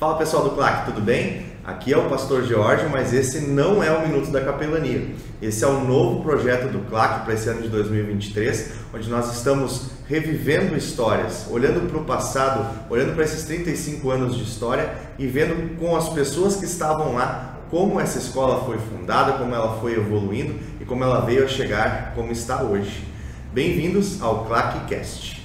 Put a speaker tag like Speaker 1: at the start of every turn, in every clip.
Speaker 1: Fala pessoal do CLAC, tudo bem? Aqui é o Pastor George, mas esse não é o Minuto da Capelania. Esse é o novo projeto do CLAC para esse ano de 2023, onde nós estamos revivendo histórias, olhando para o passado, olhando para esses 35 anos de história e vendo com as pessoas que estavam lá como essa escola foi fundada, como ela foi evoluindo e como ela veio a chegar como está hoje. Bem-vindos ao CLACcast.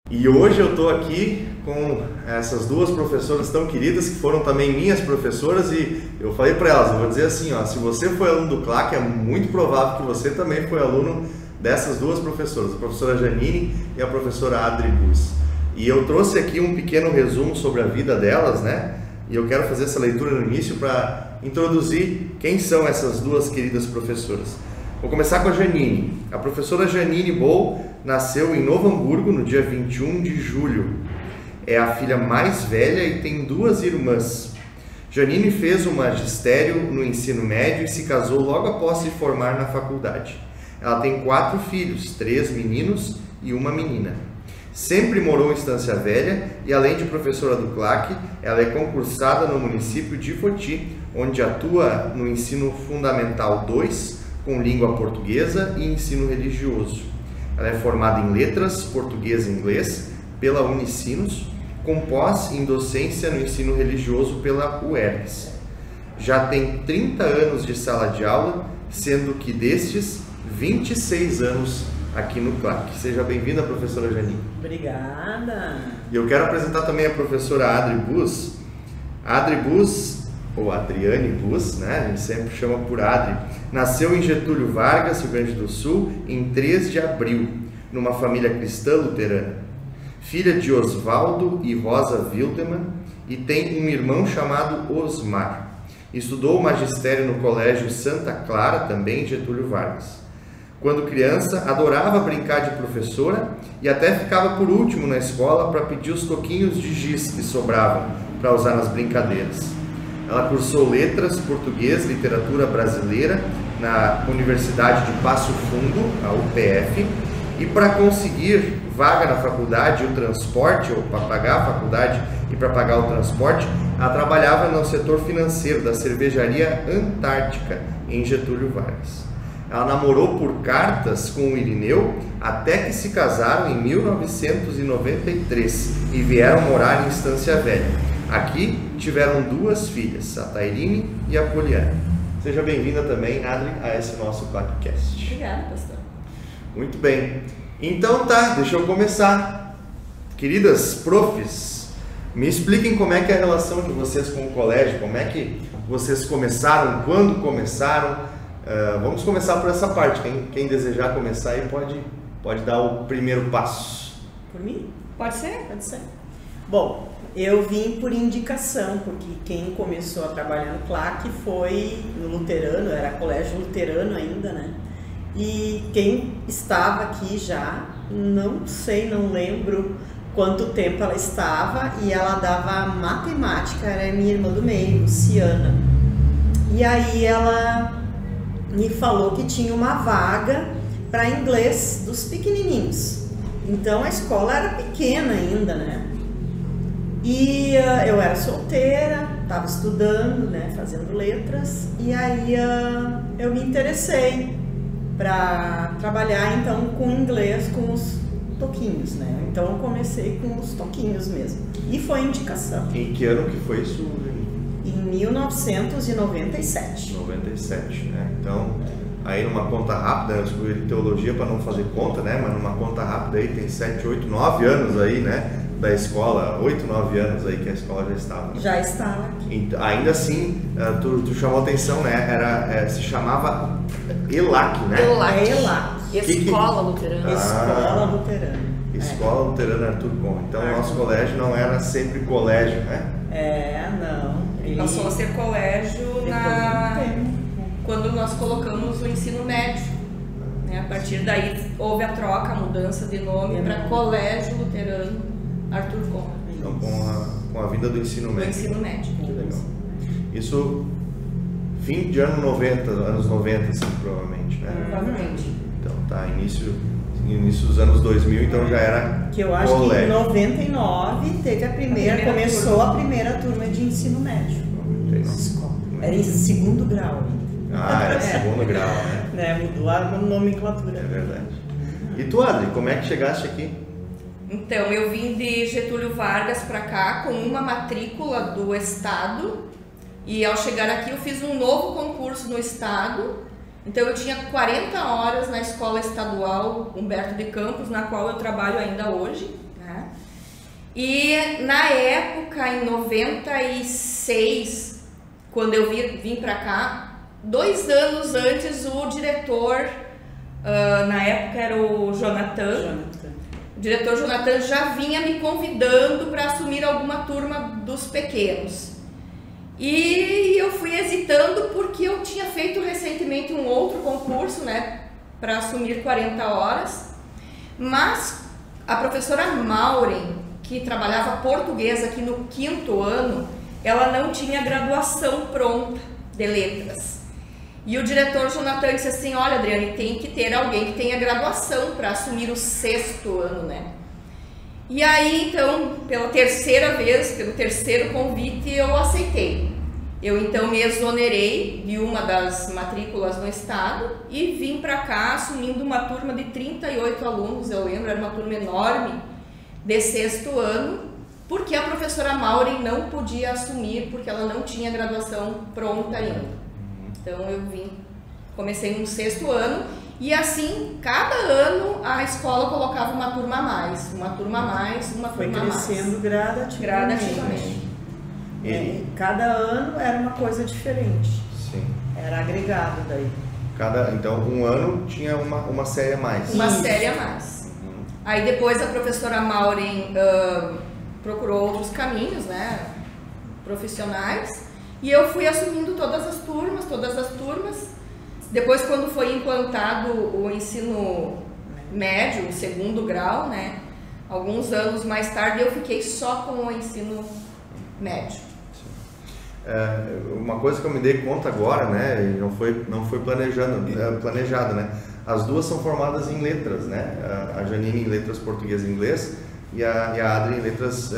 Speaker 1: E hoje eu estou aqui com essas duas professoras tão queridas, que foram também minhas professoras, e eu falei para elas, eu vou dizer assim, ó, se você foi aluno do CLAC, é muito provável que você também foi aluno dessas duas professoras, a professora Janine e a professora Adri Bus. E eu trouxe aqui um pequeno resumo sobre a vida delas, né? E eu quero fazer essa leitura no início para introduzir quem são essas duas queridas professoras. Vou começar com a Janine. A professora Janine Boll nasceu em Novo Hamburgo no dia 21 de julho. É a filha mais velha e tem duas irmãs. Janine fez o magistério no ensino médio e se casou logo após se formar na faculdade. Ela tem 4 filhos, 3 meninos e uma menina. Sempre morou em Estância Velha e, além de professora do CLAC, ela é concursada no município de Foti, onde atua no ensino fundamental 2, com língua portuguesa e ensino religioso. Ela é formada em letras, português e inglês pela Unicinos, com pós em docência no ensino religioso pela UERGS. Já tem 30 anos de sala de aula, sendo que destes 26 anos aqui no CLAC. Seja bem-vinda, professora Janine.
Speaker 2: Obrigada.
Speaker 1: E eu quero apresentar também a professora Adri Bus. A Adri Bus, ou Adriane Bus, né? A gente sempre chama por Adri, nasceu em Getúlio Vargas, Rio Grande do Sul, em 3 de abril, numa família cristã luterana. Filha de Oswaldo e Rosa Wildemann, e tem um irmão chamado Osmar. Estudou o magistério no Colégio Santa Clara, também em Getúlio Vargas. Quando criança, adorava brincar de professora e até ficava por último na escola para pedir os toquinhos de giz que sobravam para usar nas brincadeiras. Ela cursou letras, português, literatura brasileira na Universidade de Passo Fundo, a UPF, e para conseguir vaga na faculdade e o transporte, ou para pagar a faculdade e para pagar o transporte, ela trabalhava no setor financeiro da cervejaria Antártica, em Getúlio Vargas. Ela namorou por cartas com o Irineu até que se casaram em 1993 e vieram morar em Estância Velha. Aqui tiveram 2 filhas, a Tairine e a Poliana. Seja bem-vinda também, Adri, a esse nosso CLACcast.
Speaker 2: Obrigada, pastor.
Speaker 1: Muito bem. Então tá, deixa eu começar. Queridas profs, me expliquem como é que é a relação de vocês com o colégio, como é que vocês começaram, quando começaram. Vamos começar por essa parte. Quem desejar começar aí pode dar o primeiro passo.
Speaker 2: Por mim? Pode ser? Pode ser. Bom, eu vim por indicação, porque quem começou a trabalhar no CLAC foi no luterano, era colégio luterano ainda, né? E quem estava aqui já, não sei, não lembro quanto tempo ela estava, e ela dava matemática, era minha irmã do meio, Luciana. E aí ela me falou que tinha uma vaga para inglês dos pequenininhos. Então a escola era pequena ainda, né? E eu era solteira, estava estudando, né, fazendo letras, e aí eu me interessei para trabalhar então com inglês, com os toquinhos, né? Então eu comecei com os toquinhos mesmo. E foi indicação.
Speaker 1: Em que ano que foi isso?
Speaker 2: Em 1997.
Speaker 1: 97, né? Então, aí numa conta rápida, eu escolhi teologia para não fazer conta, né? Mas numa conta rápida aí tem 7, 8, 9 anos aí, né? Da escola, 8, 9 anos aí que a escola já estava. Né?
Speaker 2: Já estava aqui.
Speaker 1: Ainda assim, tu chamou atenção, né? Se chamava ELAC, né?
Speaker 3: ELAC. Escola Luterana.
Speaker 2: Escola Luterana.
Speaker 1: Escola Luterana Arthur Con. Então, o nosso colégio não era sempre colégio, né?
Speaker 2: Não. Ele
Speaker 3: passou a ser colégio quando nós colocamos o ensino médio. Né? A partir daí houve a troca, a mudança de nome para Colégio Luterano Arthur Con.
Speaker 1: Então, com a vinda do ensino médio.
Speaker 3: Do ensino médio.
Speaker 1: Que legal. Isso, fim de anos 90, assim, provavelmente, né?
Speaker 3: Provavelmente.
Speaker 1: Então, tá, início início dos anos 2000, então já era
Speaker 2: que eu acho
Speaker 1: colégio.
Speaker 2: que em 99 teve começou a primeira turma de ensino médio. Era em segundo grau.
Speaker 1: Era segundo grau, né?
Speaker 2: Mudou a nomenclatura.
Speaker 1: É verdade. E tu, Adri, como é que chegaste aqui?
Speaker 3: Então, eu vim de Getúlio Vargas para cá com uma matrícula do estado e ao chegar aqui eu fiz um novo concurso no estado. Então eu tinha 40 horas na escola estadual Humberto de Campos, na qual eu trabalho ainda hoje, né? E na época, em 96, quando eu vim para cá, 2 anos antes o diretor, na época era o Jonathan. O diretor Jonathan já vinha me convidando para assumir alguma turma dos pequenos. E eu fui hesitando porque eu tinha feito recentemente um outro concurso, né, para assumir 40 horas. Mas a professora Maureen, que trabalhava português aqui no 5º ano, ela não tinha graduação pronta de letras. E o diretor Jonathan disse assim: olha, Adriane, tem que ter alguém que tenha graduação para assumir o 6º ano, né? E aí, então, pela terceira vez, pelo terceiro convite, eu aceitei. Eu, então, me exonerei de uma das matrículas no estado e vim para cá assumindo uma turma de 38 alunos, eu lembro, era uma turma enorme, de 6º ano, porque a professora Maureen não podia assumir, porque ela não tinha graduação pronta ainda. Então, eu comecei no 6º ano. E assim, cada ano a escola colocava uma turma a mais, uma turma a mais, uma turma a mais.
Speaker 2: Foi crescendo gradativamente. Cada ano era uma coisa diferente.
Speaker 1: Sim.
Speaker 2: Era agregado daí.
Speaker 1: Então, um ano tinha uma série a mais.
Speaker 3: Uma série a mais. Aí depois a professora Maureen procurou outros caminhos, né, profissionais, e eu fui assumindo todas as turmas. Depois, quando foi implantado o ensino médio, o 2º grau, né, alguns anos mais tarde eu fiquei só com o ensino médio.
Speaker 1: Uma coisa que eu me dei conta agora, né, e não foi planejado, né, as duas são formadas em letras, né, a Janine em letras português e inglês e a Adri em letras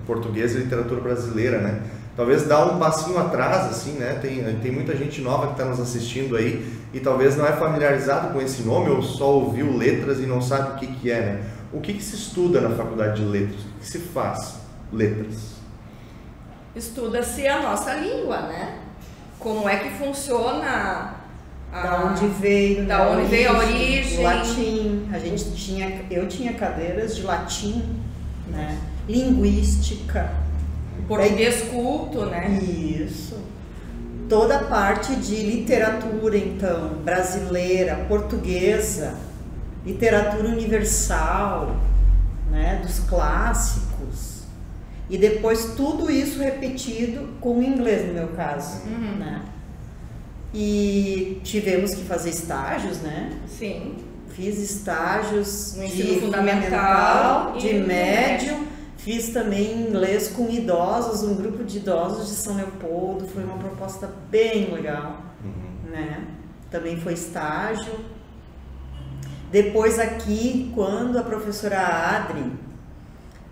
Speaker 1: português e literatura brasileira, né. Talvez dá um passinho atrás, assim, né? Tem muita gente nova que está nos assistindo aí e talvez não é familiarizado com esse nome ou só ouviu letras e não sabe o que é, né? O que se estuda na faculdade de letras? O que se faz? Letras.
Speaker 3: Estuda-se a nossa língua, né? Como é que funciona
Speaker 2: da onde veio,
Speaker 3: a origem.
Speaker 2: O latim. Eu tinha cadeiras de latim, né? Linguística.
Speaker 3: Português culto, né?
Speaker 2: Isso. Toda a parte de literatura, então, brasileira, portuguesa, literatura universal, né, dos clássicos. E depois tudo isso repetido com o inglês, no meu caso, né? E tivemos que fazer estágios, né?
Speaker 3: Sim.
Speaker 2: Fiz estágios
Speaker 3: no ensino fundamental,
Speaker 2: de médio. Fiz também inglês com idosos, um grupo de idosos de São Leopoldo, foi uma proposta bem legal, né? Também foi estágio. Depois aqui, quando a professora Adri,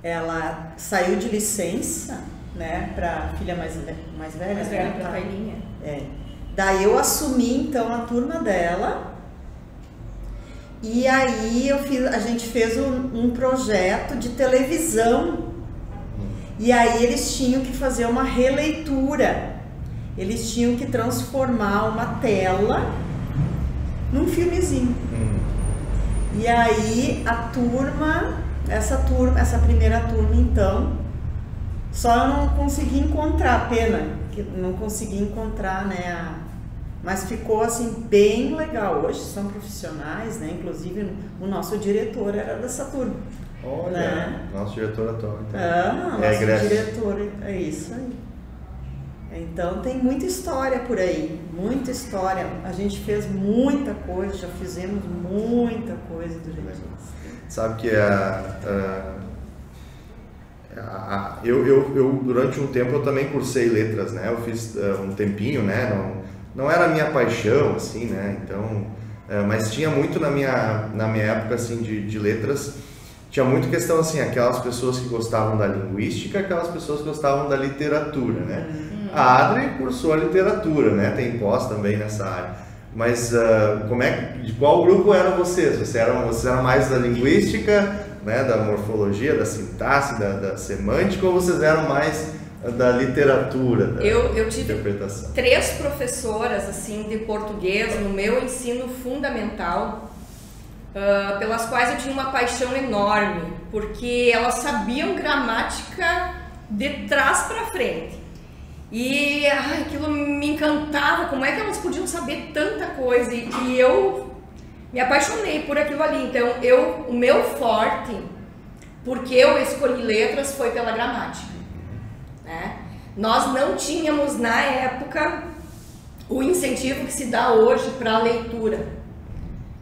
Speaker 2: ela saiu de licença, né, para filha mais velha,
Speaker 3: para a Tailinha.
Speaker 2: Daí eu assumi então a turma dela. E aí a gente fez um projeto de televisão. E aí eles tinham que fazer uma releitura. Eles tinham que transformar uma tela num filmezinho. E aí essa primeira turma então, só eu não consegui encontrar, pena que não consegui encontrar, né, mas ficou assim bem legal. Hoje são profissionais, né? Inclusive o nosso diretor era dessa turma.
Speaker 1: Olha,
Speaker 2: né?
Speaker 1: Nosso diretor atual, então.
Speaker 2: Nosso diretor, é isso aí. Então tem muita história por aí, muita história. A gente fez muita coisa, já fizemos muita coisa durante isso.
Speaker 1: Sabe que eu durante um tempo eu também cursei letras, né? Eu fiz um tempinho, né? Não era a minha paixão, assim, né? Então mas tinha muito na minha época assim de letras, tinha muito questão assim, aquelas pessoas que gostavam da linguística, aquelas pessoas que gostavam da literatura, né? A Adri cursou a literatura, né? Tem pós também nessa área. Mas de qual grupo eram vocês? Vocês eram mais da linguística, né? Da morfologia, da sintaxe, da semântica, ou vocês eram mais da literatura,
Speaker 3: eu tive
Speaker 1: interpretação?
Speaker 3: 3 professoras assim de português no meu ensino fundamental, pelas quais eu tinha uma paixão enorme, porque elas sabiam gramática de trás para frente. E aquilo me encantava, como é que elas podiam saber tanta coisa, e eu me apaixonei por aquilo ali. Então o meu forte, porque eu escolhi letras, foi pela gramática, né? Nós não tínhamos na época o incentivo que se dá hoje para a leitura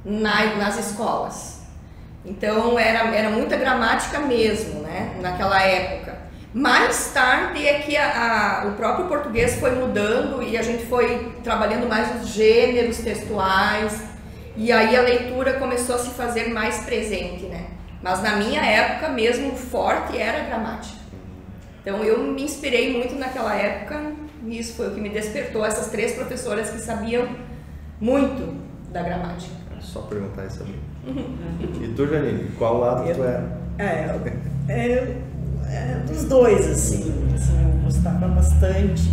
Speaker 3: nas escolas. Então era muita gramática mesmo, né? Naquela época. Mais tarde é que o próprio português foi mudando e a gente foi trabalhando mais os gêneros textuais, e aí a leitura começou a se fazer mais presente, né? Mas na minha época mesmo o forte era a gramática. Então eu me inspirei muito naquela época, e isso foi o que me despertou, essas 3 professoras que sabiam muito da gramática.
Speaker 1: É só perguntar isso ali. E tu, Janine, qual lado tu era?
Speaker 2: Dos dois, assim, eu gostava bastante.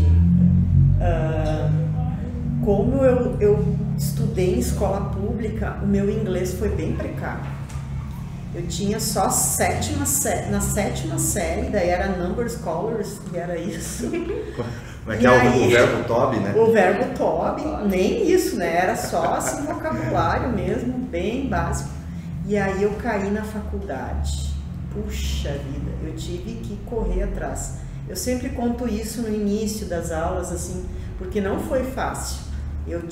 Speaker 2: Como eu estudei em escola pública, o meu inglês foi bem precário. Eu tinha só na 7ª série, daí era Number Scholars, que era isso.
Speaker 1: Como é que o verbo to be, né?
Speaker 2: O verbo to be, nem isso, né? Era só assim, vocabulário mesmo, bem básico. E aí eu caí na faculdade. Puxa vida, eu tive que correr atrás. Eu sempre conto isso no início das aulas, assim, porque não foi fácil. Eu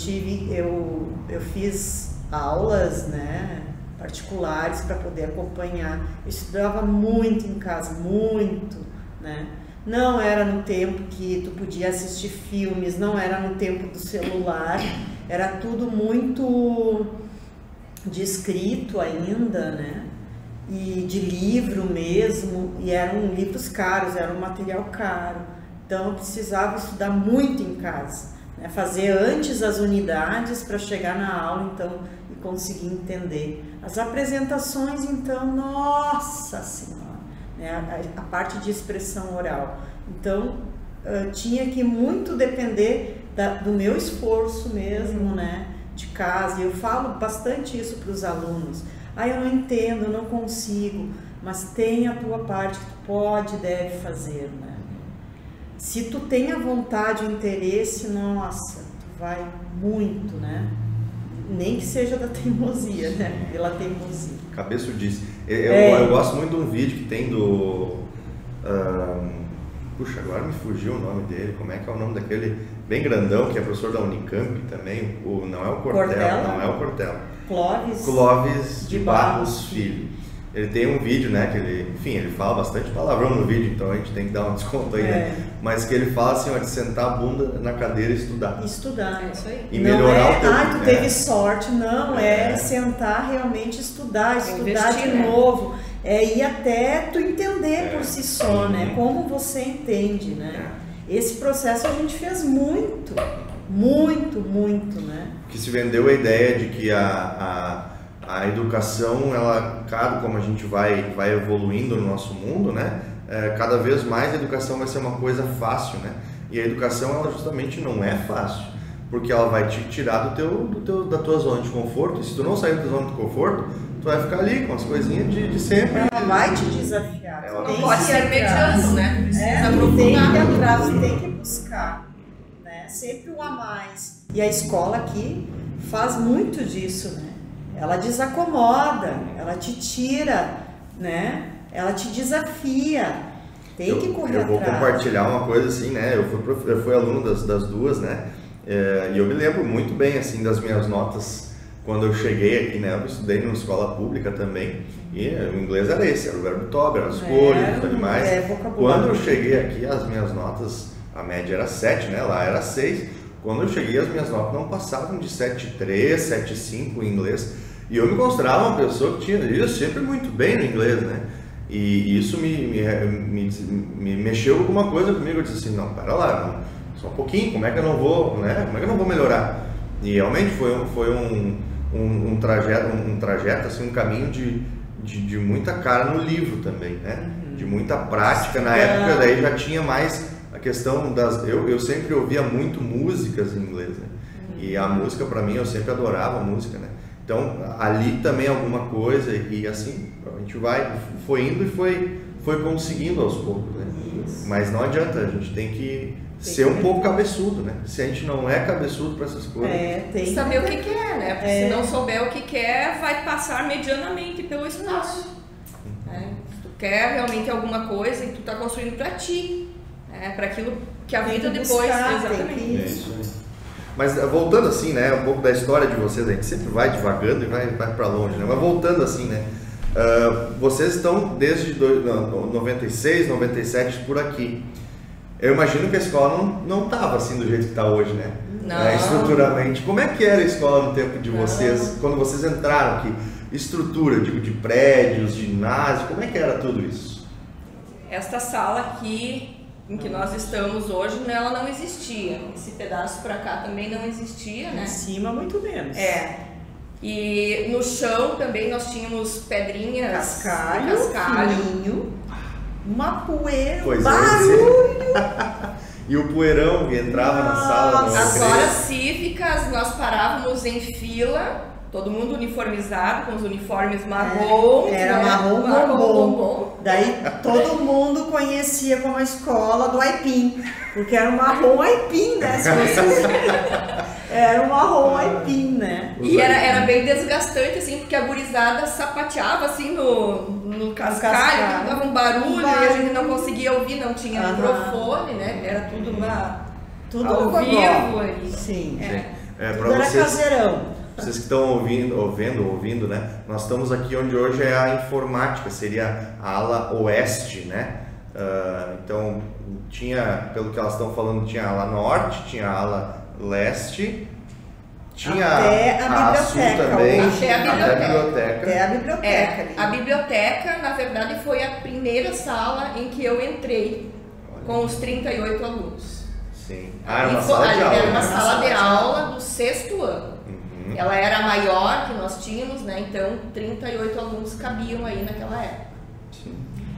Speaker 2: fiz aulas, né, particulares para poder acompanhar. Eu estudava muito em casa, muito, né? Não era no tempo que tu podia assistir filmes, não era no tempo do celular, era tudo muito de escrito ainda, né? E de livro mesmo, e eram livros caros, era um material caro, então eu precisava estudar muito em casa, né? Fazer antes as unidades para chegar na aula, então, e conseguir entender. As apresentações, então, nossa senhora, né? A parte de expressão oral, então tinha que muito depender do meu esforço mesmo, né? De casa, e eu falo bastante isso para os alunos. Eu não entendo, eu não consigo, mas tem a tua parte que tu pode e deve fazer, né? Se tu tem a vontade, o interesse, nossa, tu vai muito, né? Nem que seja da teimosia, né? Pela teimosia.
Speaker 1: Cabeço disse. Eu gosto muito de um vídeo que tem do... puxa, agora me fugiu o nome dele. Como é que é o nome daquele bem grandão, que é professor da Unicamp também? Não é o Cortella, não é o Cortella. Clóvis de Barros Filho. Ele tem um vídeo, né, que ele fala bastante palavrão no vídeo, então a gente tem que dar um desconto aí, né? Mas que ele fala assim, de sentar a bunda na cadeira e estudar.
Speaker 2: Estudar, é isso aí.
Speaker 1: E melhorar o teu...
Speaker 2: tu teve sorte, não, sentar realmente estudar de novo. Ir até tu entender por si só, né, como você entende, né? Esse processo a gente fez muito, né?
Speaker 1: Que se vendeu a ideia de que a educação, ela, claro, como a gente vai evoluindo no nosso mundo, né? Cada vez mais a educação vai ser uma coisa fácil, né? E a educação, ela justamente não é fácil, porque ela vai te tirar da tua zona de conforto, e se tu não sair da zona de conforto, tu vai ficar ali com as coisinhas de sempre.
Speaker 2: Ela vai te desafiar.
Speaker 3: Ela não pode ser mediano, né? Precisa
Speaker 2: tem que ir atrás, tem que buscar, né? Sempre um a mais. E a escola aqui faz muito disso, né? Ela desacomoda, ela te tira, né? Ela te desafia. Tem que correr atrás.
Speaker 1: Eu vou compartilhar uma coisa assim, né? Eu fui aluno das duas, né? E eu me lembro muito bem, assim, das minhas notas quando eu cheguei aqui, né? Eu estudei numa escola pública também, e o inglês era esse, era o verbo to be, eram as cores, os animais. Quando eu cheguei aqui, as minhas notas, a média era 7, né? Lá era 6. quando eu cheguei as minhas notas não passavam de 7,3, 7,5 em inglês, e eu me considerava uma pessoa que tinha ido sempre muito bem no inglês, né? E isso me mexeu alguma coisa comigo. Eu disse assim, não, pera lá, não, só um pouquinho, como é que eu não vou, né? Como é que eu não vou melhorar? E realmente foi um trajeto, assim, um caminho de muita cara no livro também, né? De muita prática. Na época daí já tinha mais a questão das... Eu sempre ouvia muito músicas em inglês, né? E a música, para mim, eu sempre adorava a música, né? Então, ali também alguma coisa, e assim, a gente foi indo e foi conseguindo aos poucos, né? Isso. Mas não adianta, a gente tem que ser um pouco cabeçudo, né? Se a gente não é cabeçudo para essas coisas...
Speaker 3: tem que saber o que quer, né? Porque se não souber o que quer, vai passar medianamente pelo espaço. Se tu quer realmente alguma coisa e tu tá construindo para ti, para aquilo que a vida depois... Exatamente.
Speaker 1: É isso aí. Mas voltando assim, né, um pouco da história de vocês, a gente sempre vai devagando e vai para longe, né? Mas voltando assim, né, vocês estão desde 96, 97 por aqui. Eu imagino que a escola não estava assim do jeito que está hoje, né?
Speaker 3: Não.
Speaker 1: Estruturalmente. Como é que era a escola no tempo de vocês, quando vocês entraram aqui? Estrutura, digo, de prédios, ginásio, como é que era tudo isso?
Speaker 3: Esta sala aqui em que nós estamos hoje, ela não existia. Esse pedaço para cá também não existia, né?
Speaker 2: Em cima, muito menos.
Speaker 3: E no chão também nós tínhamos pedrinhas,
Speaker 2: cascalho, fininho, uma poeira,
Speaker 1: barulho. E o poeirão que entrava na sala.
Speaker 3: As horas cívicas, nós parávamos em fila, todo mundo uniformizado, com os uniformes marrom.
Speaker 2: Era marrom bombom. Daí todo mundo conhecia como a escola do Aipim, porque era um marrom Aipim, né? Se você... Era um marrom Aipim, né?
Speaker 3: E era bem desgastante, assim, porque a gurizada sapateava, assim, no cascalho, dava um barulho e a gente não conseguia ouvir, não tinha microfone, né? Era tudo ao vivo.
Speaker 2: Sim.
Speaker 1: Tudo era caseirão. Vocês que estão ouvindo, né? Nós estamos aqui onde hoje é a informática, seria a ala oeste, né? Então, pelo que elas estão falando, tinha a ala norte, tinha a ala leste, tinha
Speaker 2: até a biblioteca
Speaker 1: também,
Speaker 2: até a biblioteca.
Speaker 3: A biblioteca, na verdade, foi a primeira sala em que eu entrei com os 38 alunos.
Speaker 1: Sim. Era uma sala de aula.
Speaker 3: Era uma sala de aula do 6º ano. Ela era a maior que nós tínhamos, né? Então 38 alunos cabiam aí naquela época.
Speaker 1: Sim.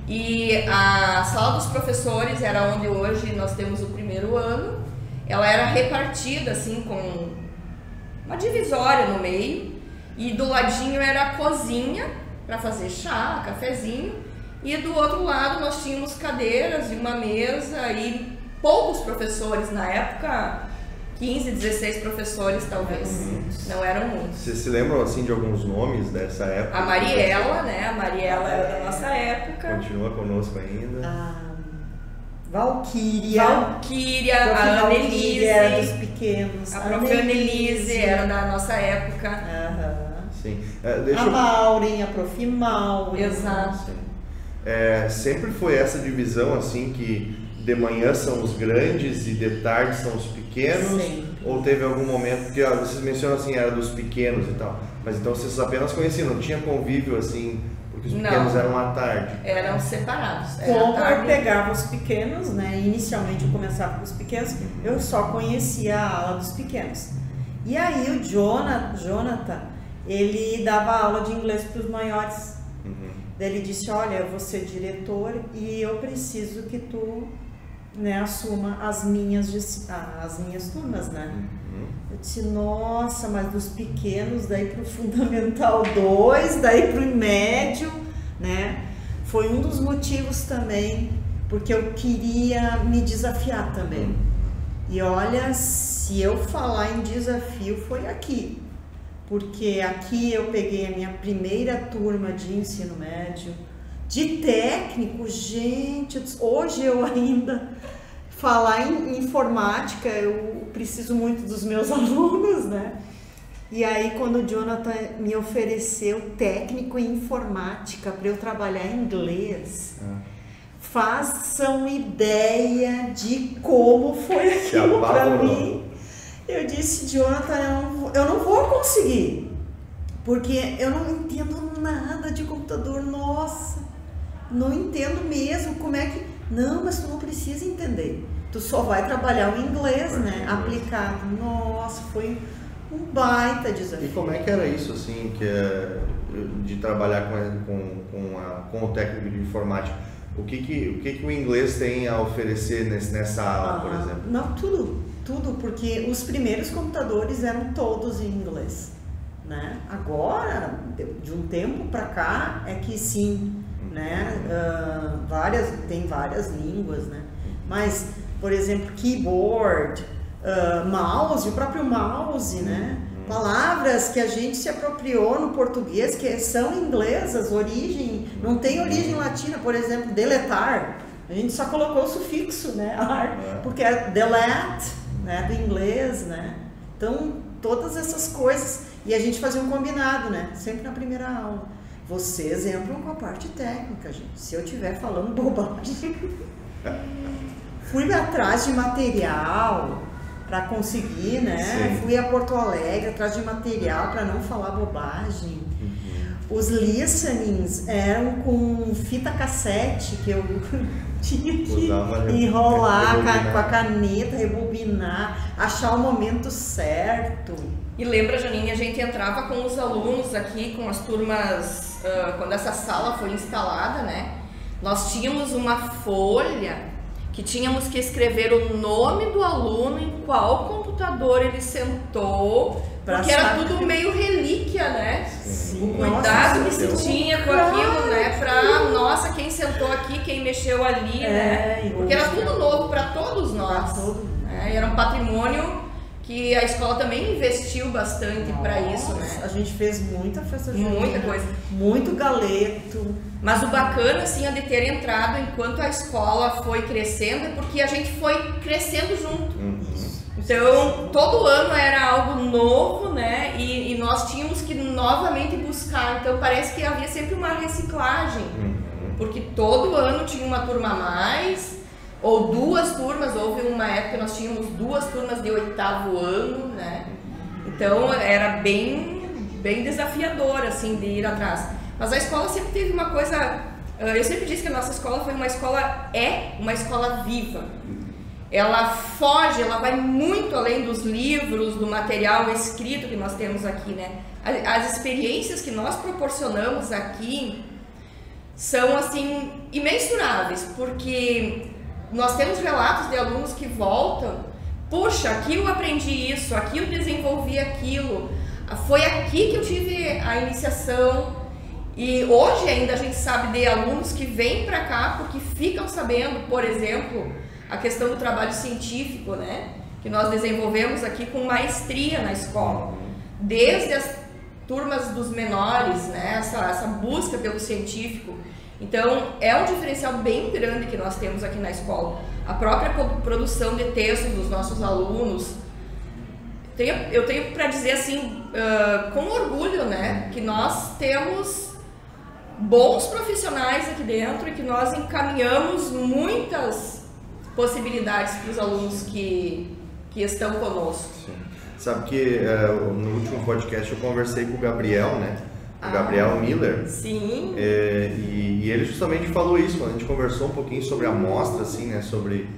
Speaker 3: E a sala dos professores era onde hoje nós temos o 1º ano. Ela era repartida assim com uma divisória no meio, e do ladinho era a cozinha para fazer chá, cafezinho, e do outro lado nós tínhamos cadeiras e uma mesa e poucos professores na época. 15, 16 professores, talvez. Não eram muitos.
Speaker 1: Vocês se lembram, assim, de alguns nomes dessa época?
Speaker 3: A Mariela, né? A Mariela era da nossa época.
Speaker 1: Continua conosco ainda.
Speaker 2: A Valquíria,
Speaker 3: a Annelise.
Speaker 2: Era dos pequenos.
Speaker 3: A prof. Annelise era da nossa época.
Speaker 1: Sim.
Speaker 2: A Maureen, a prof. Maureen.
Speaker 3: Exato.
Speaker 1: Sempre foi essa divisão, assim, que de manhã são os grandes e de tarde são os pequenos?
Speaker 2: Sim.
Speaker 1: Ou teve algum momento, porque vocês mencionam assim, era dos pequenos e tal, mas então vocês apenas conheciam, não tinha convívio assim, porque os pequenos eram à tarde?
Speaker 3: Eram separados.
Speaker 2: Como eu pegava os pequenos, né? Inicialmente eu começava com os pequenos, eu só conhecia a aula dos pequenos. E aí o Jonathan, ele dava aula de inglês para os maiores. Daí ele disse, olha, eu vou ser diretor e eu preciso que tu, né, assuma as minhas turmas, né? Eu disse, nossa, mas dos pequenos, daí pro Fundamental 2, daí pro médio, né? Foi um dos motivos também, porque eu queria me desafiar também. E olha, se eu falar em desafio, foi aqui. Porque aqui eu peguei a minha primeira turma de ensino médio, de técnico, gente, hoje eu ainda falar em informática, eu preciso muito dos meus alunos, né? E aí quando o Jonathan me ofereceu técnico em informática para eu trabalhar em inglês, façam ideia de como foi aquilo para mim. Eu disse, Jonathan, eu não vou conseguir, porque eu não entendo nada de computador, nossa, não entendo mesmo, como é que... Não, mas tu não precisa entender, tu só vai trabalhar o inglês, né, aplicado. Nossa, foi um baita desafio.
Speaker 1: E como é que era isso, assim, de trabalhar com o técnico de informática? O que o inglês tem a oferecer nessa aula, por exemplo?
Speaker 2: Não, tudo, porque os primeiros computadores eram todos em inglês, né? Agora, de um tempo para cá, é que sim, né? Tem várias línguas, né? Mas, por exemplo, keyboard, mouse, o próprio mouse, né? Palavras que a gente se apropriou no português, que são inglesas, não tem origem latina, por exemplo, deletar. A gente só colocou o sufixo, né? Porque é delete, né? Do inglês, né? Então, todas essas coisas. E a gente fazia um combinado, né? Sempre na primeira aula. Vocês entram com a parte técnica, gente. Se eu estiver falando bobagem. Fui atrás de material para conseguir, né? Sim. Fui a Porto Alegre atrás de material para não falar bobagem. Os listenings eram com fita cassete que eu tinha que enrolar com a caneta, rebobinar, achar o momento certo.
Speaker 3: E lembra, Janine, a gente entrava com os alunos aqui, com as turmas, quando essa sala foi instalada, né? Nós tínhamos uma folha que tínhamos que escrever o nome do aluno, em qual computador ele sentou, porque era tudo meio relíquia, né?
Speaker 2: Sim.
Speaker 3: O cuidado que se tinha com aquilo, né? Pra, nossa, quem sentou aqui, quem mexeu ali, né? Porque era tudo novo para todos nós. Era um patrimônio que a escola também investiu bastante para isso, né?
Speaker 2: A gente fez muita festa junina,
Speaker 3: muita coisa,
Speaker 2: muito galeto.
Speaker 3: Mas o bacana, assim, é de ter entrado enquanto a escola foi crescendo, é porque a gente foi crescendo junto. Então, todo ano era algo novo, né? E nós tínhamos que novamente buscar. Então, parece que havia sempre uma reciclagem, porque todo ano tinha uma turma a mais, ou duas turmas. Houve uma época que nós tínhamos 2 turmas de 8º ano, né? Então, era bem desafiador, assim, de ir atrás. Mas a escola sempre teve uma coisa... Eu sempre disse que a nossa escola foi uma escola viva. Ela foge, ela vai muito além dos livros, do material escrito que nós temos aqui, né? As experiências que nós proporcionamos aqui são, assim, imensuráveis, porque nós temos relatos de alunos que voltam: puxa, aqui eu aprendi isso, aqui eu desenvolvi aquilo, foi aqui que eu tive a iniciação. E hoje ainda a gente sabe de alunos que vêm para cá porque ficam sabendo, por exemplo, a questão do trabalho científico, né? Que nós desenvolvemos aqui com maestria na escola. Desde as turmas dos menores, né? Essa busca pelo científico. Então, é um diferencial bem grande que nós temos aqui na escola. A própria produção de textos dos nossos alunos. Eu tenho para dizer, assim, com orgulho, né? Que nós temos bons profissionais aqui dentro e que nós encaminhamos muitas possibilidades para os alunos que estão conosco.
Speaker 1: Sim. Sabe que no último podcast eu conversei com o Gabriel, né? O Gabriel Miller.
Speaker 3: Sim.
Speaker 1: E ele justamente falou isso, quando a gente conversou um pouquinho sobre a amostra, assim, né? Sobre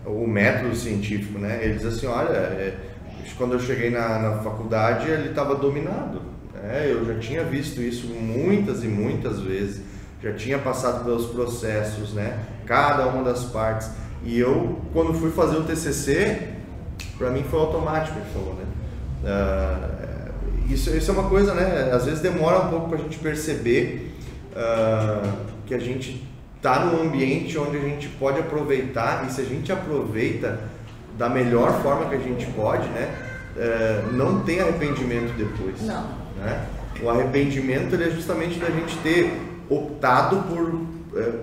Speaker 1: o método científico, né? Ele diz assim, olha, quando eu cheguei na faculdade ele estava dominado. Eu já tinha visto isso muitas e muitas vezes, já tinha passado pelos processos, né? Cada uma das partes. E eu, quando fui fazer o TCC, para mim foi automático, ele falou, né? Isso é uma coisa, né? Às vezes demora um pouco para a gente perceber que a gente está num ambiente onde a gente pode aproveitar, e se a gente aproveita da melhor forma que a gente pode, né? Não tem arrependimento depois.
Speaker 3: Não.
Speaker 1: Né? O arrependimento ele é justamente da gente ter optado por,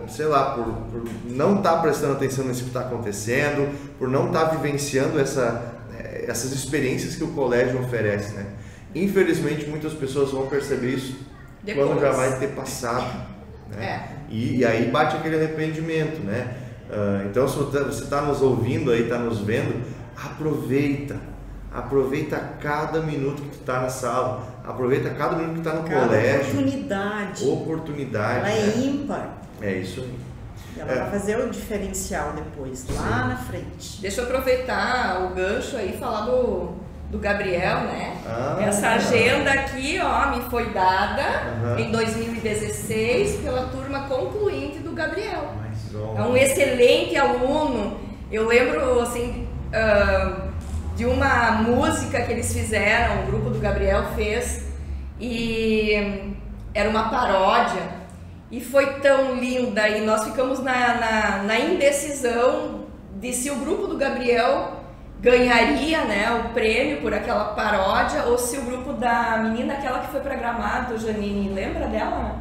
Speaker 1: sei lá, por não estar prestando atenção nisso que está acontecendo, por não estar vivenciando essas experiências que o colégio oferece, né? Infelizmente, muitas pessoas vão perceber isso depois, quando já vai ter passado, né? E aí bate aquele arrependimento, né? Então, se você está nos ouvindo aí, está nos vendo, aproveita cada minuto que tu tá na sala, aproveita cada minuto que tu tá no colégio. Oportunidade.
Speaker 2: Ela é ímpar.
Speaker 1: É isso aí.
Speaker 2: Ela vai fazer o diferencial depois, lá na frente.
Speaker 3: Deixa eu aproveitar o gancho aí e falar do Gabriel, né? Essa agenda aqui, ó, me foi dada em 2016 pela turma concluinte do Gabriel. É um excelente aluno. Eu lembro, assim, de uma música que eles fizeram, o grupo do Gabriel fez, e era uma paródia. E foi tão linda, e nós ficamos na indecisão de se o grupo do Gabriel ganharia, né, o prêmio por aquela paródia, ou se o grupo da menina, aquela que foi pra Gramado, Janine, lembra dela?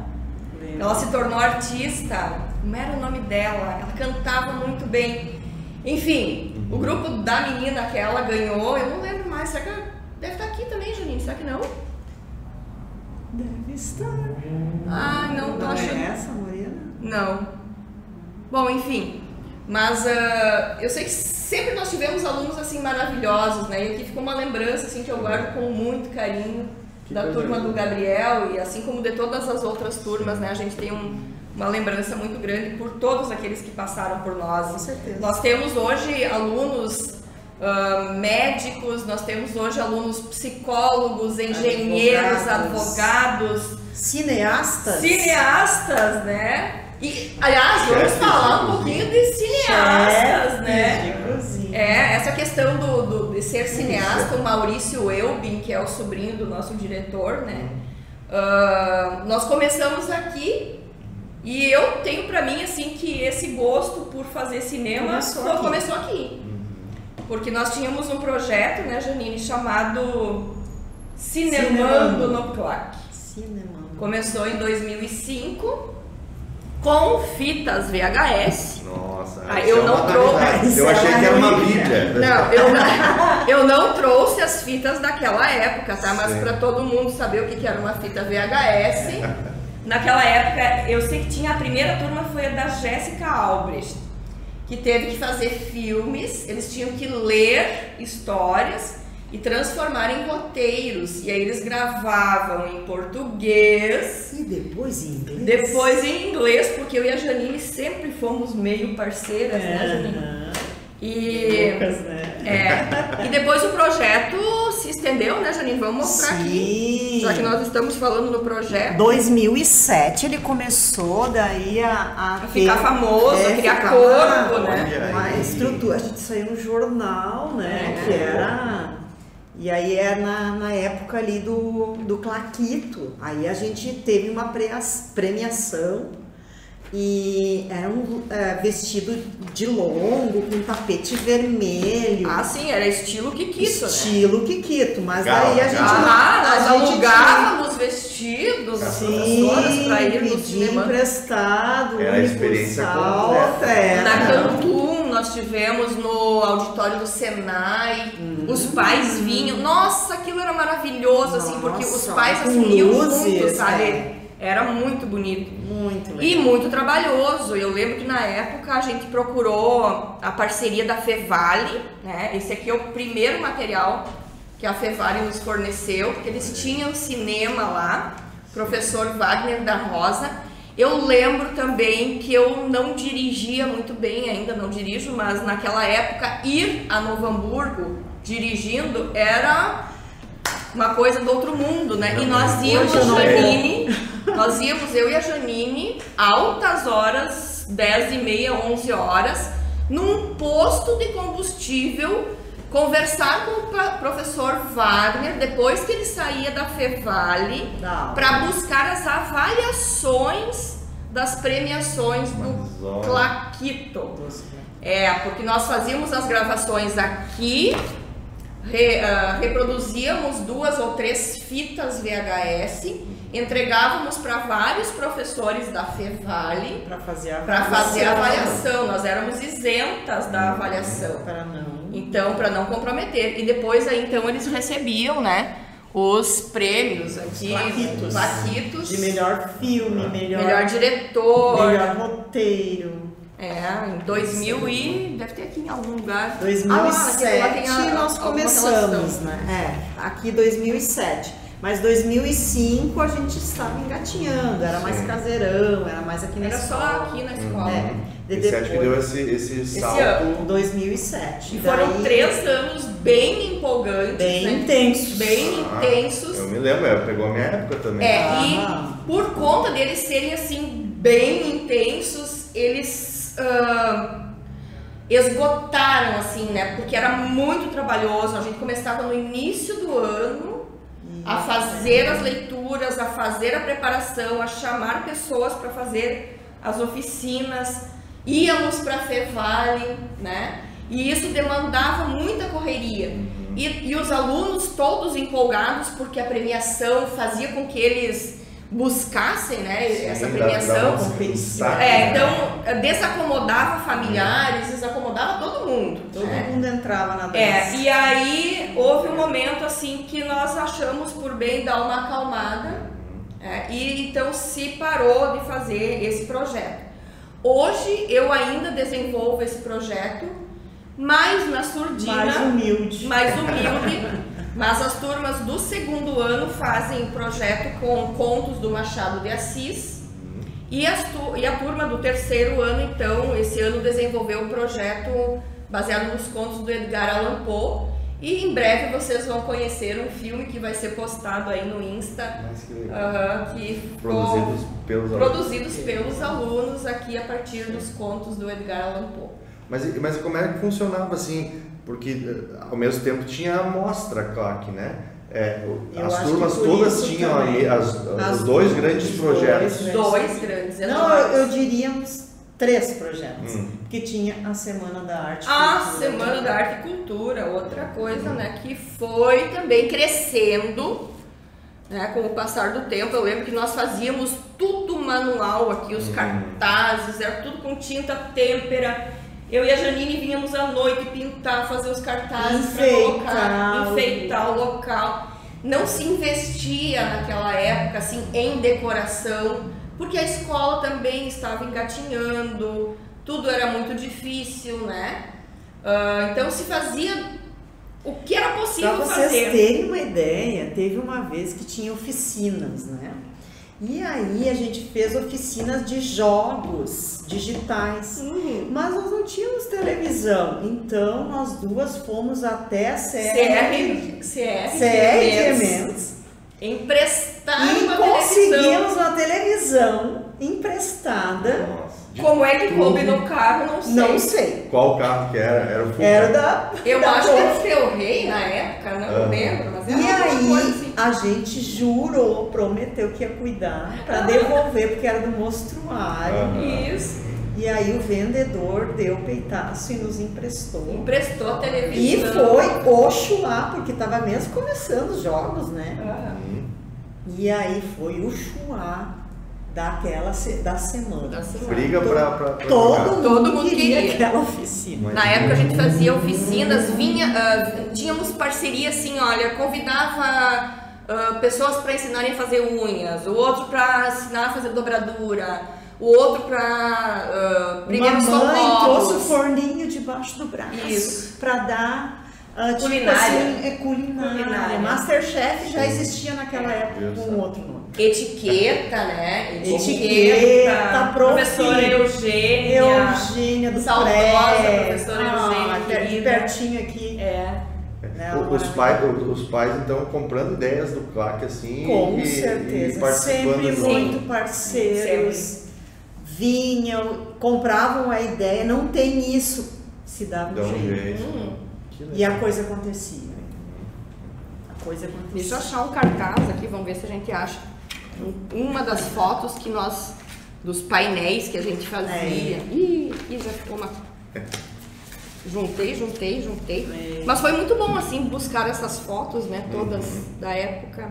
Speaker 3: Lembra. Ela se tornou artista, como era o nome dela? Ela cantava muito bem. Enfim, o grupo da menina que ela ganhou, eu não lembro mais, será que ela deve estar aqui também, Janine, será que não?
Speaker 2: Deve estar.
Speaker 3: Ah, não tô achando.
Speaker 2: É essa, Morena?
Speaker 3: Não. Bom, enfim. Mas eu sei que sempre nós tivemos alunos assim maravilhosos, né? E aqui ficou uma lembrança assim que eu guardo com muito carinho da turma do Gabriel, e assim como de todas as outras turmas, né? A gente tem uma lembrança muito grande por todos aqueles que passaram por nós.
Speaker 2: Com certeza.
Speaker 3: Nós temos hoje alunos médicos, nós temos hoje alunos psicólogos, engenheiros, advogados,
Speaker 2: cineastas,
Speaker 3: né? E, aliás, vamos falar um pouquinho de cineastas, né? Essa questão de ser cineasta, o Maurício Elbin, que é o sobrinho do nosso diretor, né? Nós começamos aqui, e eu tenho pra mim, assim, que esse gosto por fazer cinema começou aqui. Porque nós tínhamos um projeto, né, Janine, chamado Cinemando no CLAC. Começou em 2005 com fitas VHS.
Speaker 1: Nossa,
Speaker 3: eu não trouxe.
Speaker 1: Eu achei que era uma bíblia.
Speaker 3: Não, eu não trouxe as fitas daquela época, tá? Mas para todo mundo saber o que era uma fita VHS. Naquela época, eu sei que tinha a primeira turma foi a da Jéssica Albrecht, que teve que fazer filmes, eles tinham que ler histórias e transformar em roteiros. E aí eles gravavam em português.
Speaker 2: E depois em inglês?
Speaker 3: Depois em inglês, porque eu e a Janine sempre fomos meio parceiras, né, Janine? E,
Speaker 2: Lucas, né?
Speaker 3: E depois o projeto se estendeu, né, Janine? Vamos mostrar aqui, já que nós estamos falando no projeto.
Speaker 2: 2007 ele começou daí a
Speaker 3: ficar famoso, a criar corpo, né?
Speaker 2: Uma estrutura, a gente saiu no jornal, né? Que era... E aí é na época ali do Claquito. Aí a gente teve uma premiação. E era um vestido de longo, com tapete vermelho.
Speaker 3: Ah, sim, era estilo Kikito,
Speaker 2: Estilo Kikito, mas daí a gente...
Speaker 3: nós alugávamos vestidos, as professoras, para ir no cinema.
Speaker 1: Emprestado, era a experiência completa.
Speaker 3: Na Cancún, nós tivemos no auditório do Senai, os pais vinham. Nossa, aquilo era maravilhoso, assim, porque os pais assim, iam juntos, sabe? Era muito bonito.
Speaker 2: Muito legal.
Speaker 3: E muito trabalhoso. Eu lembro que na época a gente procurou a parceria da Fevale, né? Esse aqui é o primeiro material que a Fevale nos forneceu, porque eles tinham cinema lá, professor Wagner da Rosa. Eu lembro também que eu não dirigia muito bem, ainda não dirijo, mas naquela época ir a Novo Hamburgo dirigindo era uma coisa do outro mundo, né? E nós íamos, nós íamos, eu e a Janine, altas horas, 10h30, 11 horas, num posto de combustível, conversar com o professor Wagner, depois que ele saía da Fevale, para buscar as avaliações das premiações do Claquito. Porque nós fazíamos as gravações aqui, reproduzíamos 2 ou 3 fitas VHS, entregávamos para vários professores da Fevale
Speaker 2: para fazer
Speaker 3: a avaliação. Nós éramos isentas da avaliação, então para não comprometer. E depois aí então eles recebiam, né, os prêmios aqui,
Speaker 2: Plaquitos de melhor filme, melhor
Speaker 3: diretor,
Speaker 2: melhor roteiro.
Speaker 3: Em 2000 e deve ter aqui em algum lugar.
Speaker 2: 2007 nós começamos, né? Aqui 2007. Mas 2005 a gente estava engatinhando, era mais caseirão, era mais aqui na escola.
Speaker 3: Era só aqui na escola.
Speaker 1: Esse acho que deu esse salto.
Speaker 2: Ano, 2007.
Speaker 3: E foram 3 anos bem empolgantes.
Speaker 2: Bem intensos.
Speaker 3: Bem intensos.
Speaker 1: Eu me lembro, pegou a minha época também.
Speaker 3: E por conta deles serem assim, bem intensos, eles esgotaram, assim, né? Porque era muito trabalhoso. A gente começava no início do ano a fazer as leituras, a fazer a preparação, a chamar pessoas para fazer as oficinas, íamos para a Fevale, né? E isso demandava muita correria. E os alunos todos empolgados porque a premiação fazia com que eles buscassem, né, essa premiação. Então desacomodava familiares, desacomodava todo mundo.
Speaker 2: Todo mundo entrava na dança.
Speaker 3: E aí houve um momento assim que nós achamos por bem dar uma acalmada, e então se parou de fazer esse projeto. Hoje eu ainda desenvolvo esse projeto, mais na surdina, mais humilde. Mas as turmas do 2º ano fazem o projeto com contos do Machado de Assis e a turma do 3º ano, então, esse ano desenvolveu um projeto baseado nos contos do Edgar Allan Poe e em breve vocês vão conhecer um filme que vai ser postado aí no Insta, que produzidos pelos alunos aqui a partir dos contos do Edgar Allan Poe.
Speaker 1: Mas como é que funcionava assim? Porque ao mesmo tempo tinha a mostra CLAC, né? As turmas todas tinham ali os 2 grandes projetos.
Speaker 3: 2 grandes.
Speaker 2: Não, eu diria uns 3 projetos. Porque tinha a Semana da Arte e Cultura.
Speaker 3: Semana da Arte e Cultura, outra coisa, né? Que foi também crescendo, né, com o passar do tempo. Eu lembro que nós fazíamos tudo manual aqui, os cartazes, era tudo com tinta têmpera. Eu e a Janine vinhamos à noite pintar, fazer os cartazes para colocar, enfeitar o local. Não se investia naquela época assim em decoração, porque a escola também estava engatinhando, tudo era muito difícil, né? Então se fazia o que era possível fazer.
Speaker 2: Para vocês terem uma ideia, teve uma vez que tinha oficinas, né? E aí a gente fez oficinas de jogos digitais, mas nós não tínhamos televisão, então nós duas fomos até a CR Eventos
Speaker 3: emprestar
Speaker 2: e
Speaker 3: uma
Speaker 2: conseguimos uma televisão emprestada.
Speaker 3: Como é que coube no carro,
Speaker 2: não sei.
Speaker 1: Qual carro que era? Era o Fusca?
Speaker 2: Era
Speaker 3: eu acho que era o Teu Rei na época, não lembro, mas era
Speaker 2: e aí
Speaker 3: assim.
Speaker 2: a gente prometeu que ia cuidar para devolver, porque era do mostruário.
Speaker 3: Isso.
Speaker 2: E aí o vendedor deu peitaço e nos emprestou.
Speaker 3: Emprestou a televisão.
Speaker 2: E foi o Chuá, porque estava mesmo começando os jogos, né? E aí foi o Chuá da semana.
Speaker 1: Briga pra
Speaker 2: todo mundo queria aquela oficina.
Speaker 3: Na época a gente fazia oficinas, tínhamos parceria assim, olha, convidava pessoas para ensinarem a fazer unhas, o outro para ensinar a fazer dobradura, o outro para primeiro socorros.
Speaker 2: Mamãe trouxe o forninho debaixo do braço para dar
Speaker 3: culinária.
Speaker 2: Culinária. Masterchef já existia naquela época com outro nome.
Speaker 3: Etiqueta, né?
Speaker 2: Etiqueta,
Speaker 3: professora Eugênia
Speaker 2: do
Speaker 3: saudosa professora Eugênia,
Speaker 2: de pertinho aqui.
Speaker 1: Os pais então comprando ideias do CLAC assim.
Speaker 2: Com certeza,
Speaker 1: e participando
Speaker 2: sempre muito parceiros. Vinham, compravam a ideia, não tem isso, se dava um jeito. E a coisa acontecia.
Speaker 3: Deixa eu achar um cartaz aqui, vamos ver se a gente acha uma das fotos que nós, dos painéis que a gente fazia. Ih, já ficou uma... Juntei. Mas foi muito bom, assim, buscar essas fotos, né, todas da época.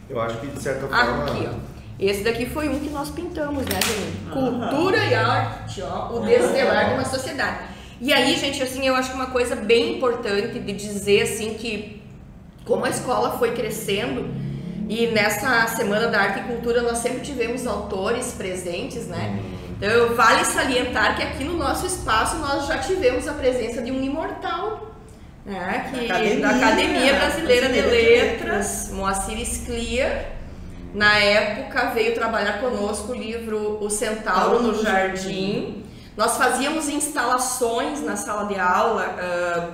Speaker 1: Eu acho que, de certa forma...
Speaker 3: Aqui, ó. Esse daqui foi um que nós pintamos, né, Janine? Cultura e arte, ó, o desvelar de uma sociedade. E aí, gente, assim, eu acho que uma coisa bem importante de dizer, assim, que como a escola foi crescendo, E nessa Semana da Arte e Cultura nós sempre tivemos autores presentes, né? Então vale salientar que aqui no nosso espaço nós já tivemos a presença de um imortal, né? Da Academia Brasileira de Letras, Moacir Scliar. Na época veio trabalhar conosco o livro O Centauro no Jardim. Nós fazíamos instalações na sala de aula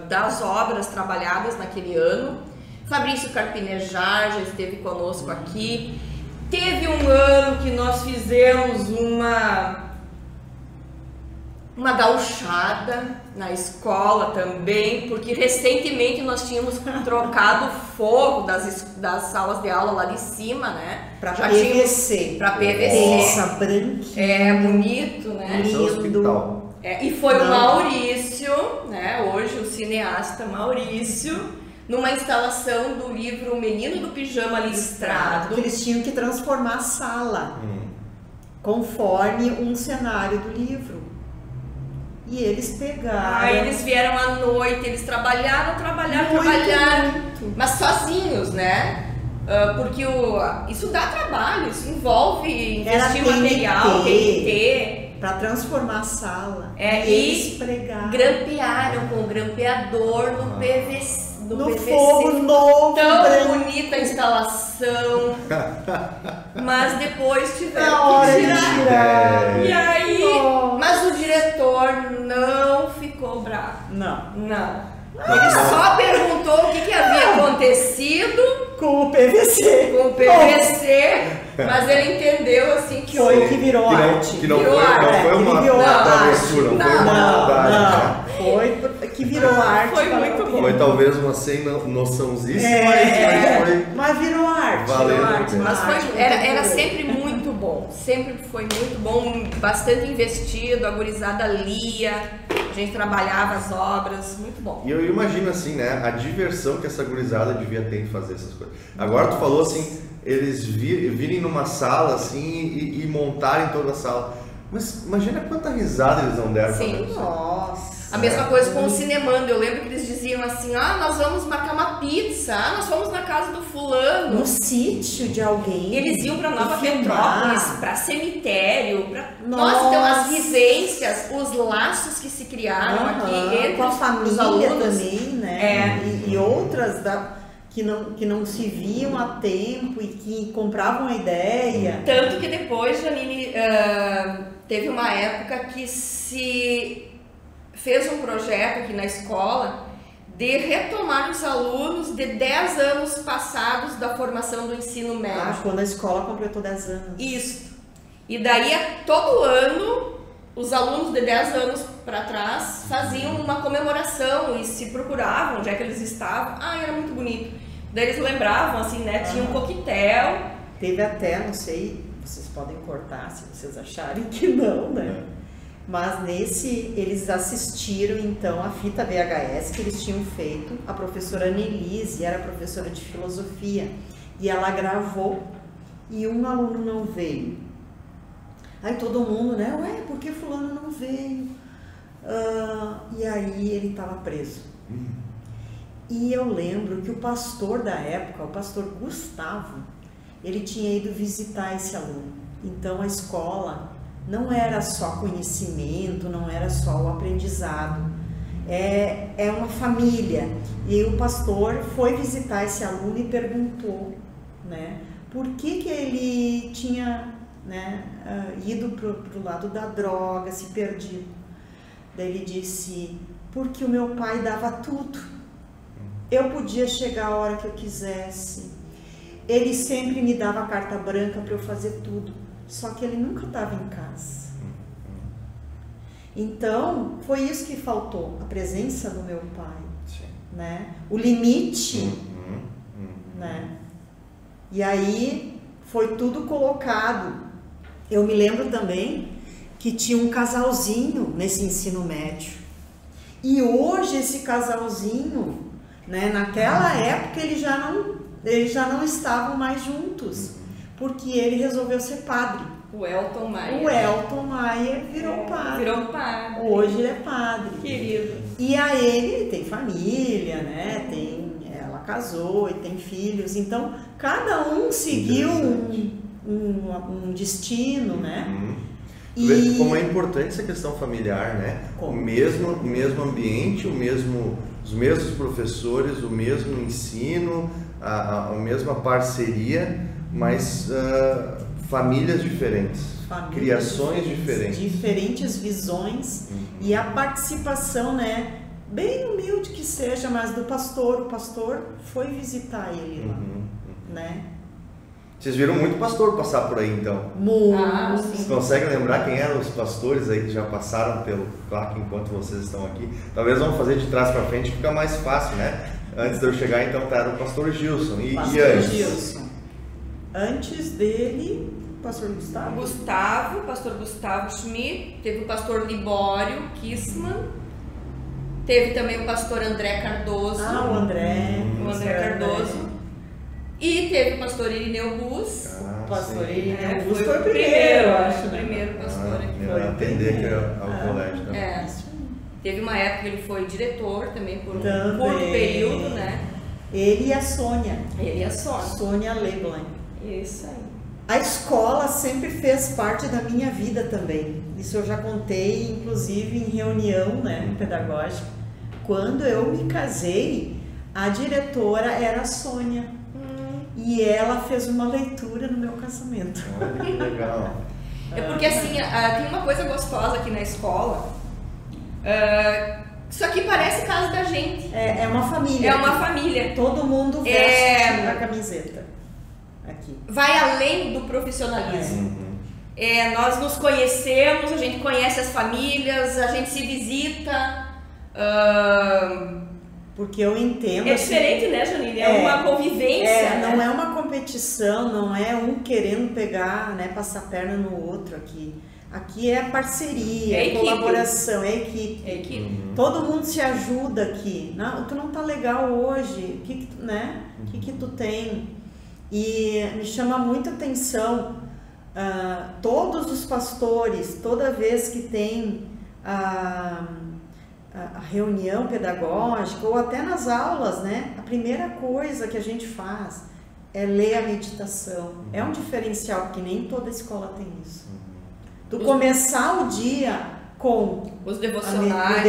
Speaker 3: das obras trabalhadas naquele ano. Fabrício Carpinejar já esteve conosco aqui. Teve um ano que nós fizemos uma gauchada na escola também, porque recentemente nós tínhamos trocado o forro das salas de aula lá de cima, né?
Speaker 2: Para PVC.
Speaker 3: Para PVC.
Speaker 2: Nossa, branquinho.
Speaker 3: É bonito, né?
Speaker 1: Lindo.
Speaker 3: E foi o Maurício, né? Hoje o cineasta Maurício, numa instalação do livro O Menino do Pijama Listrado.
Speaker 2: Eles tinham que transformar a sala conforme um cenário do livro. E eles pegaram.
Speaker 3: Eles vieram à noite, eles trabalharam,
Speaker 2: muito.
Speaker 3: mas sozinhos, né? Porque isso dá trabalho, isso envolve investir material, TNT.
Speaker 2: Para transformar a sala.
Speaker 3: E
Speaker 2: eles pregaram.
Speaker 3: Grampearam com o grampeador no PVC.
Speaker 2: No fogo novo.
Speaker 3: Tão bonita a instalação. Mas depois tiveram que tirar. E aí, mas o diretor não ficou bravo. Não. Ele só perguntou o que havia acontecido
Speaker 2: com o PVC.
Speaker 3: Mas ele entendeu assim que
Speaker 2: foi que virou arte.
Speaker 1: Que não foi uma travessura, não foi uma maldade.
Speaker 2: Foi que virou arte.
Speaker 3: Foi muito bom.
Speaker 1: Foi talvez uma sem noçãozice,
Speaker 2: mas virou arte.
Speaker 1: Valeu.
Speaker 3: Mas era sempre muito bom. Sempre foi muito bom, bastante investido, a gurizada lia, a gente trabalhava as obras, muito bom.
Speaker 1: E eu imagino assim, né, a diversão que essa gurizada devia ter em fazer essas coisas. Agora tu falou assim, eles virem numa sala assim e montarem toda a sala. Mas imagina quanta risada eles não deram.
Speaker 3: Sim.
Speaker 2: Nossa.
Speaker 3: A mesma coisa com o Cinemando. Eu lembro que eles diziam assim, nós vamos marcar uma pizza, nós fomos na casa do fulano.
Speaker 2: No sítio de alguém.
Speaker 3: Eles iam para Nova Petrópolis, para cemitério, Nossa, então as vivências, os laços que se criaram aqui entre
Speaker 2: com a família
Speaker 3: os alunos
Speaker 2: também, né? E outras que não se viam a tempo e que compravam a ideia.
Speaker 3: Tanto que depois, Janine, teve uma época que se fez um projeto aqui na escola de retomar os alunos de 10 anos passados da formação do ensino médio.
Speaker 2: Quando a escola completou 10 anos.
Speaker 3: Isso. E daí, todo ano, os alunos de 10 anos para trás faziam uma comemoração e se procuravam onde é que eles estavam. Era muito bonito. Daí eles lembravam, assim, né? Tinha um coquetel.
Speaker 2: Teve até, não sei, vocês podem cortar se vocês acharem que não, né? Mas eles assistiram então a fita VHS que eles tinham feito. A professora Annelise era professora de filosofia e ela gravou e um aluno não veio. Aí todo mundo, né? Ué, por que fulano não veio? E aí ele estava preso. E eu lembro que o pastor da época, o pastor Gustavo, ele tinha ido visitar esse aluno. Então a escola não era só conhecimento, não era só o aprendizado, é uma família. E o pastor foi visitar esse aluno e perguntou, né, por que ele tinha, né, ido pro lado da droga, se perdido. Daí ele disse, porque o meu pai dava tudo, eu podia chegar a hora que eu quisesse, ele sempre me dava carta branca para eu fazer tudo. Só que ele nunca estava em casa. Então, foi isso que faltou, a presença do meu pai, né? O limite, né? E aí, foi tudo colocado. Eu me lembro também que tinha um casalzinho nesse ensino médio. E hoje esse casalzinho, né? Naquela época eles já não estavam mais juntos. Porque ele resolveu ser padre.
Speaker 3: O Elton Maia.
Speaker 2: O Elton Maia virou padre.
Speaker 3: Virou padre.
Speaker 2: Hoje ele é padre.
Speaker 3: Querido.
Speaker 2: E a ele tem família, né? Ela casou e tem filhos, então cada um seguiu um destino, né?
Speaker 1: E como é importante essa questão familiar, né? O mesmo ambiente, os mesmos professores, o mesmo ensino, a mesma parceria, mas famílias diferentes, criações diferentes.
Speaker 2: Diferentes visões e a participação, né? Bem humilde que seja, mas do pastor. O pastor foi visitar ele lá, né?
Speaker 1: Vocês viram muito pastor passar por aí, então?
Speaker 2: Muito.
Speaker 1: Vocês conseguem lembrar quem eram os pastores aí que já passaram pelo CLAC enquanto vocês estão aqui? Talvez vamos fazer de trás para frente, fica mais fácil, né? Antes de eu chegar, então, era o pastor Gilson. E antes?
Speaker 2: Gilson. Antes dele, o pastor Gustavo.
Speaker 3: Pastor Gustavo Schmidt, teve o pastor Libório Kissman, teve também o pastor André Cardoso.
Speaker 2: O André
Speaker 3: Cardoso. E teve o pastor Irineu Bus.
Speaker 2: O pastor Irineu Bus foi o primeiro, eu acho, né?
Speaker 3: O primeiro pastor aqui.
Speaker 1: Foi atender que ao colégio também.
Speaker 3: Teve uma época que ele foi diretor também por um curto período, né?
Speaker 2: Ele e a Sônia. Sônia Leblanc.
Speaker 3: Isso aí.
Speaker 2: A escola sempre fez parte da minha vida também. Isso eu já contei, inclusive, em reunião, né, pedagógica. Quando eu me casei, a diretora era a Sônia. E ela fez uma leitura no meu casamento.
Speaker 1: Olha que legal.
Speaker 3: É porque assim, tem uma coisa gostosa aqui na escola. Isso aqui parece casa da gente.
Speaker 2: É uma família.
Speaker 3: É uma família.
Speaker 2: Todo mundo veste a camiseta aqui.
Speaker 3: Vai além do profissionalismo. Nós nos conhecemos, a gente conhece as famílias, a gente se visita.
Speaker 2: Porque eu entendo...
Speaker 3: É diferente, né, Janine? É uma convivência.
Speaker 2: Não
Speaker 3: né?
Speaker 2: é uma competição, não é um querendo pegar, né, passar a perna no outro aqui. Aqui é parceria, é colaboração, é equipe. Todo mundo se ajuda aqui. Não, tu não tá legal hoje, o que tu tem? E me chama muita atenção, todos os pastores, toda vez que tem a reunião pedagógica ou até nas aulas, né? A primeira coisa que a gente faz é ler a meditação. É um diferencial, porque nem toda escola tem isso. Tu começar o dia com
Speaker 3: os devocionais,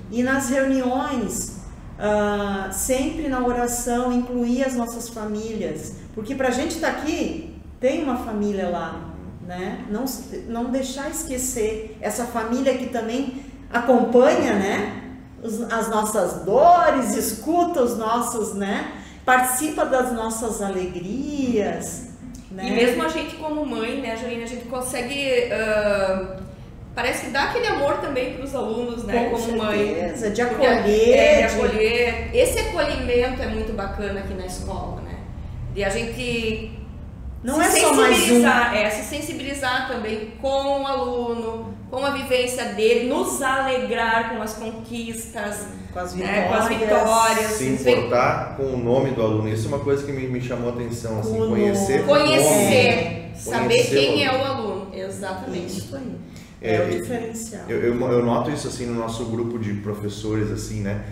Speaker 2: e nas reuniões, sempre na oração, incluir as nossas famílias, porque pra gente estar aqui, tem uma família lá, né? Não deixar esquecer essa família que também acompanha, né? As nossas dores, escuta os nossos, né? Participa das nossas alegrias, né?
Speaker 3: E mesmo a gente como mãe, né, Janine, a gente consegue, parece que dá aquele amor também para os alunos, né, como mãe.
Speaker 2: De acolher.
Speaker 3: De acolher. Esse acolhimento é muito bacana aqui na escola, né? De a gente
Speaker 2: não é só mais
Speaker 3: se sensibilizar também com o aluno, com a vivência dele, nos alegrar com as conquistas,
Speaker 2: com as
Speaker 3: vitórias.
Speaker 1: Se importar com o nome do aluno, isso é uma coisa que me chamou a atenção, assim,
Speaker 3: conhecer, saber quem é o aluno, exatamente.
Speaker 2: Isso aí. É o diferencial.
Speaker 1: Eu noto isso assim no nosso grupo de professores, assim, né?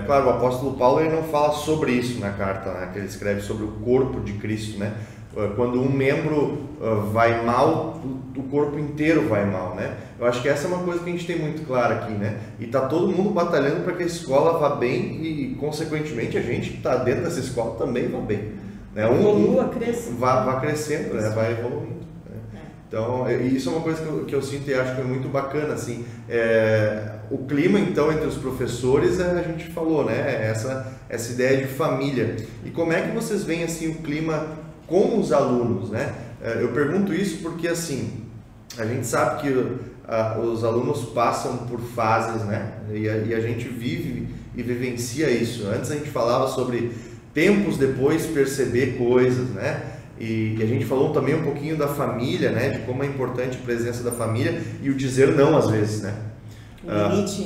Speaker 1: Claro, o apóstolo Paulo ele não fala sobre isso na carta, né, que ele escreve sobre o corpo de Cristo, né? Quando um membro vai mal, o corpo inteiro vai mal, né? Eu acho que essa é uma coisa que a gente tem muito clara aqui, né? E tá todo mundo batalhando para que a escola vá bem e, consequentemente, a gente que está dentro dessa escola também vá bem, né? Vá crescendo, né? Vai evoluindo. Né? Então, isso é uma coisa que eu sinto e acho que é muito bacana, assim. O clima, então, entre os professores, a gente falou, né? Essa ideia de família. E como é que vocês veem, assim, o clima com os alunos, né? Eu pergunto isso porque, assim, a gente sabe que os alunos passam por fases, né? E a gente vive e vivencia isso. Antes a gente falava sobre tempos depois perceber coisas, né? E a gente falou também um pouquinho da família, né? De como é importante a presença da família e o dizer não às vezes, né?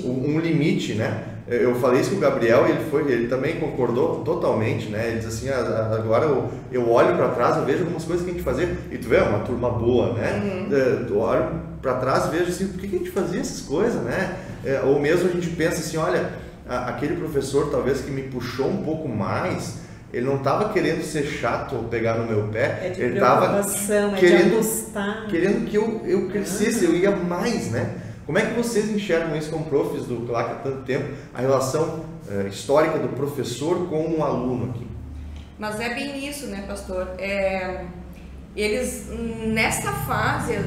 Speaker 1: Um limite, né? Eu falei isso com o Gabriel e ele também concordou totalmente, né? Ele diz assim, agora eu olho para trás, eu vejo algumas coisas que a gente fazia, e tu vê, é uma turma boa, né? Eu olho para trás e vejo assim, por que a gente fazia essas coisas, né? Ou mesmo a gente pensa assim, olha, aquele professor talvez que me puxou um pouco mais, ele não estava querendo ser chato ou pegar no meu pé, ele estava querendo que eu crescesse, eu ia mais, né? Como é que vocês enxergam isso como profs do CLAC há tanto tempo, a relação histórica do professor com um aluno aqui?
Speaker 3: Mas é bem isso, né, pastor? Eles, nessa fase,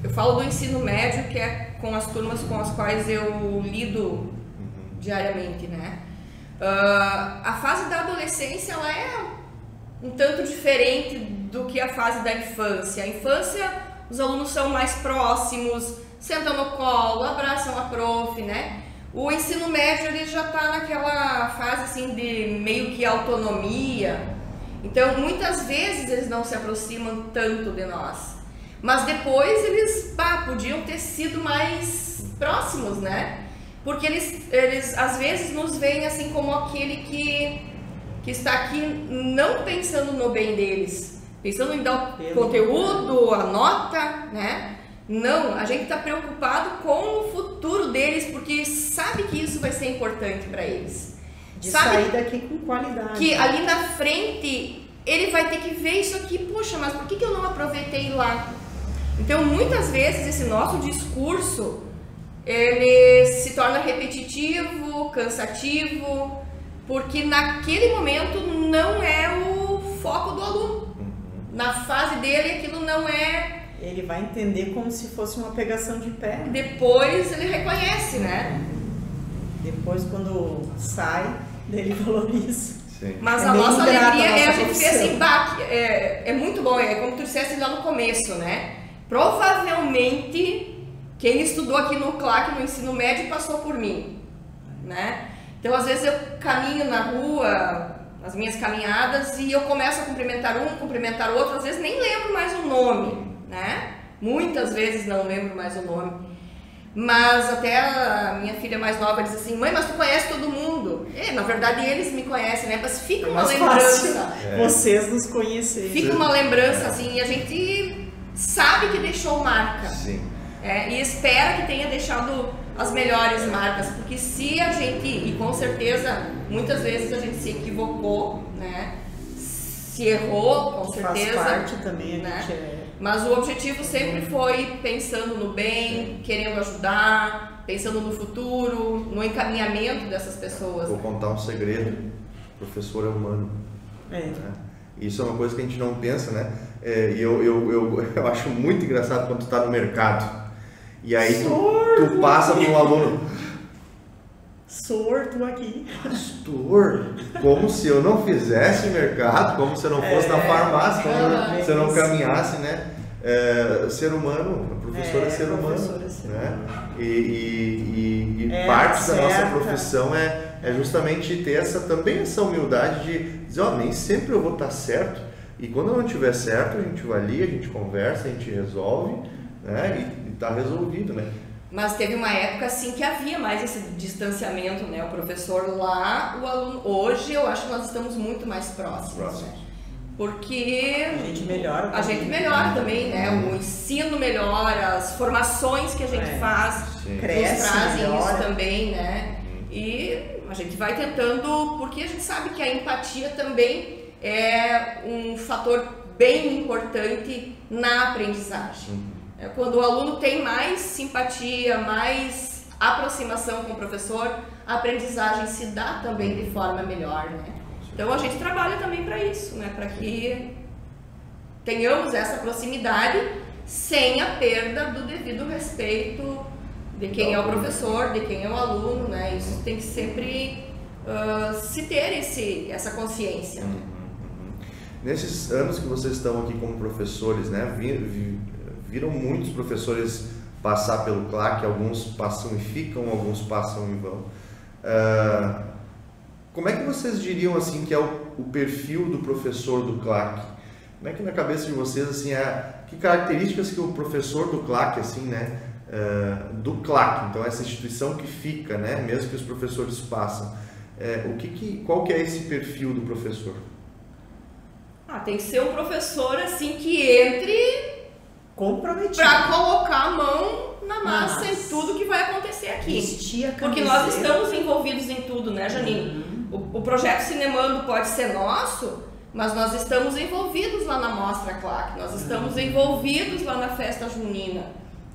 Speaker 3: eu falo do ensino médio, que é com as turmas com as quais eu lido diariamente, né? A fase da adolescência, ela é um tanto diferente do que a fase da infância. A infância, os alunos são mais próximos, sentam no colo, abraçam a prof, né? O ensino médio, ele já está naquela fase, assim, de meio que autonomia. Então, muitas vezes, eles não se aproximam tanto de nós. Mas depois, eles podiam ter sido mais próximos, né? Porque eles às vezes nos veem assim como aquele que está aqui não pensando no bem deles, pensando em dar o conteúdo, a nota, né? Não, a gente está preocupado com o futuro deles, porque sabe que isso vai ser importante para eles.
Speaker 2: De sair daqui com qualidade.
Speaker 3: Que ali na frente ele vai ter que ver isso aqui, poxa, mas por que eu não aproveitei lá? Então, muitas vezes esse nosso discurso ele se torna repetitivo, cansativo, porque naquele momento não é o foco do aluno. Na fase dele aquilo não é...
Speaker 2: Ele vai entender como se fosse uma pegação de pé.
Speaker 3: Depois ele reconhece, né?
Speaker 2: Depois quando sai, ele valoriza.
Speaker 1: Sim.
Speaker 3: Mas a nossa alegria é a gente ver assim, é muito bom, é como tu disseste lá no começo, né? Provavelmente quem estudou aqui no CLAC, no ensino médio, passou por mim, né? Então, às vezes eu caminho na rua, as minhas caminhadas, e eu começo a cumprimentar um, cumprimentar outro, às vezes nem lembro mais o nome, né? Muitas vezes não lembro mais o nome. Mas até a minha filha mais nova diz assim, mãe, mas tu conhece todo mundo. Na verdade, eles me conhecem, né? Mas fica uma lembrança.
Speaker 2: Vocês nos conhecerem.
Speaker 3: Fica uma lembrança, assim, e a gente sabe que deixou marca.
Speaker 1: Sim.
Speaker 3: E espera que tenha deixado as melhores marcas, porque se a gente, e com certeza, muitas vezes a gente se equivocou, né? Se errou, com certeza.
Speaker 2: Faz parte também,
Speaker 3: né? Mas o objetivo sempre foi pensando no bem, querendo ajudar, pensando no futuro, no encaminhamento dessas pessoas.
Speaker 1: Vou contar um segredo, o professor é humano. Né? Isso é uma coisa que a gente não pensa, né? E eu acho muito engraçado quando tu tá no mercado. E aí tu passa para um aluno.
Speaker 2: Pastor, tu aqui.
Speaker 1: Pastor, como se eu não fizesse mercado, como se eu não fosse na farmácia, como se eu não caminhasse, né? Ser humano, o professor é ser humano. Né? E parte da nossa profissão é justamente ter também essa humildade de dizer, nem sempre eu vou estar certo. E quando eu não estiver certo, a gente avalia, a gente conversa, a gente resolve, né? E está resolvido, né?
Speaker 3: Mas teve uma época assim que havia mais esse distanciamento, né? O professor lá, o aluno. Hoje eu acho que nós estamos muito mais próximos. Né? Porque
Speaker 2: a gente melhora.
Speaker 3: A gente melhora também, né? O ensino melhora, as formações que a gente faz
Speaker 2: cresce,
Speaker 3: nos trazem
Speaker 2: melhora.
Speaker 3: isso também, né? E a gente vai tentando, porque a gente sabe que a empatia também é um fator bem importante na aprendizagem. Quando o aluno tem mais simpatia, mais aproximação com o professor, a aprendizagem se dá também de forma melhor, né? Então a gente trabalha também para isso, né? Para que tenhamos essa proximidade sem a perda do devido respeito de quem é o professor, de quem é o aluno, né? Isso tem que sempre se ter essa consciência.
Speaker 1: Nesses anos que vocês estão aqui como professores, né? Viram muitos professores passar pelo CLAC, alguns passam e ficam, alguns passam e vão. Como é que vocês diriam assim que é o perfil do professor do CLAC? Como é que na cabeça de vocês assim que características que o professor do CLAC assim, né, do CLAC, então essa instituição que fica, né, mesmo que os professores passam, qual que é esse perfil do professor?
Speaker 3: Tem que ser um professor assim que entre
Speaker 2: comprometido
Speaker 3: para colocar a mão na massa em tudo que vai acontecer aqui. Porque nós estamos envolvidos em tudo, né, Janine? O projeto Cinemando pode ser nosso, mas nós estamos envolvidos lá na Mostra CLAC, nós estamos envolvidos lá na festa junina.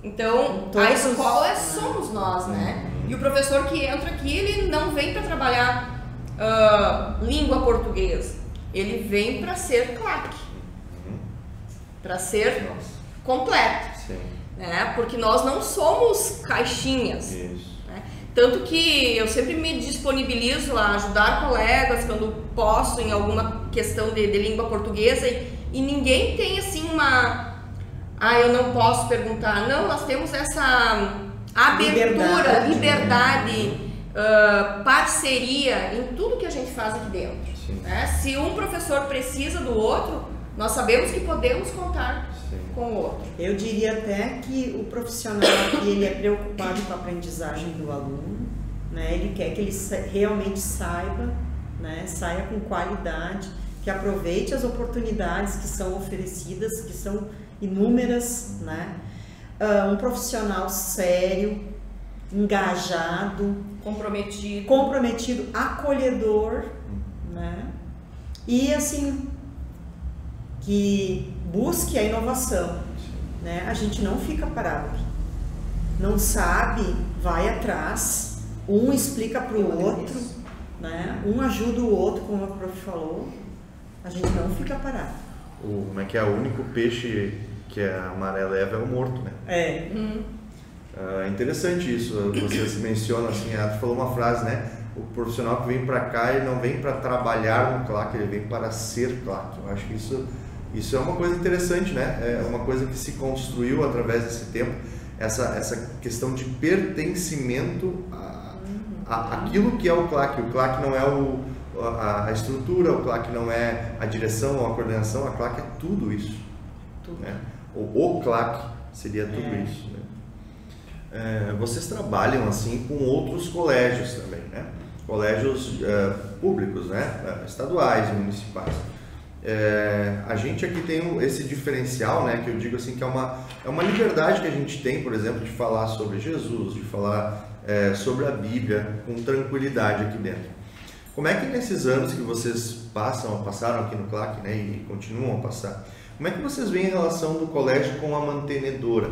Speaker 3: Então, a escola somos nós, né? E o professor que entra aqui, ele não vem para trabalhar língua portuguesa, ele vem para ser CLAC, para ser completo, né? Porque nós não somos caixinhas. Né? Tanto que eu sempre me disponibilizo a ajudar colegas quando posso em alguma questão de língua portuguesa e ninguém tem assim eu não posso perguntar. Não, nós temos essa abertura, liberdade, parceria em tudo que a gente faz aqui dentro. Né? Se um professor precisa do outro, nós sabemos que podemos contar com o outro.
Speaker 2: Eu diria até que o profissional aqui, ele é preocupado com a aprendizagem do aluno, né? Ele quer que ele realmente saiba, né? Saia com qualidade, que aproveite as oportunidades que são oferecidas, que são inúmeras, né? Um profissional sério, engajado, comprometido, acolhedor, né? E assim, que busque a inovação, né? A gente não fica parado, não sabe, vai atrás, um explica para o outro, né? Um ajuda o outro, como a prof falou, a gente não fica parado.
Speaker 1: Como é que é? O único peixe que a maré leva é o morto, né?
Speaker 2: É.
Speaker 1: É interessante isso, vocês mencionam assim, ela falou uma frase, né? O profissional que vem para cá, ele não vem para trabalhar no CLAC, ele vem para ser CLAC. Eu acho que isso é uma coisa interessante, né? É uma coisa que se construiu através desse tempo, essa questão de pertencimento àquilo que é o CLAC. O CLAC não é a estrutura, o CLAC não é a direção ou a coordenação, a CLAC é tudo isso. Né? O CLAC seria tudo isso. Né? Vocês trabalham assim com outros colégios também, né? Colégios públicos, né? Estaduais, municipais. A gente aqui tem esse diferencial, né, que eu digo assim, que é uma liberdade que a gente tem, por exemplo, de falar sobre Jesus, de falar sobre a Bíblia com tranquilidade aqui dentro. Como é que nesses anos que vocês passaram aqui no CLAC, né, e continuam a passar, como é que vocês veem a relação do colégio com a mantenedora?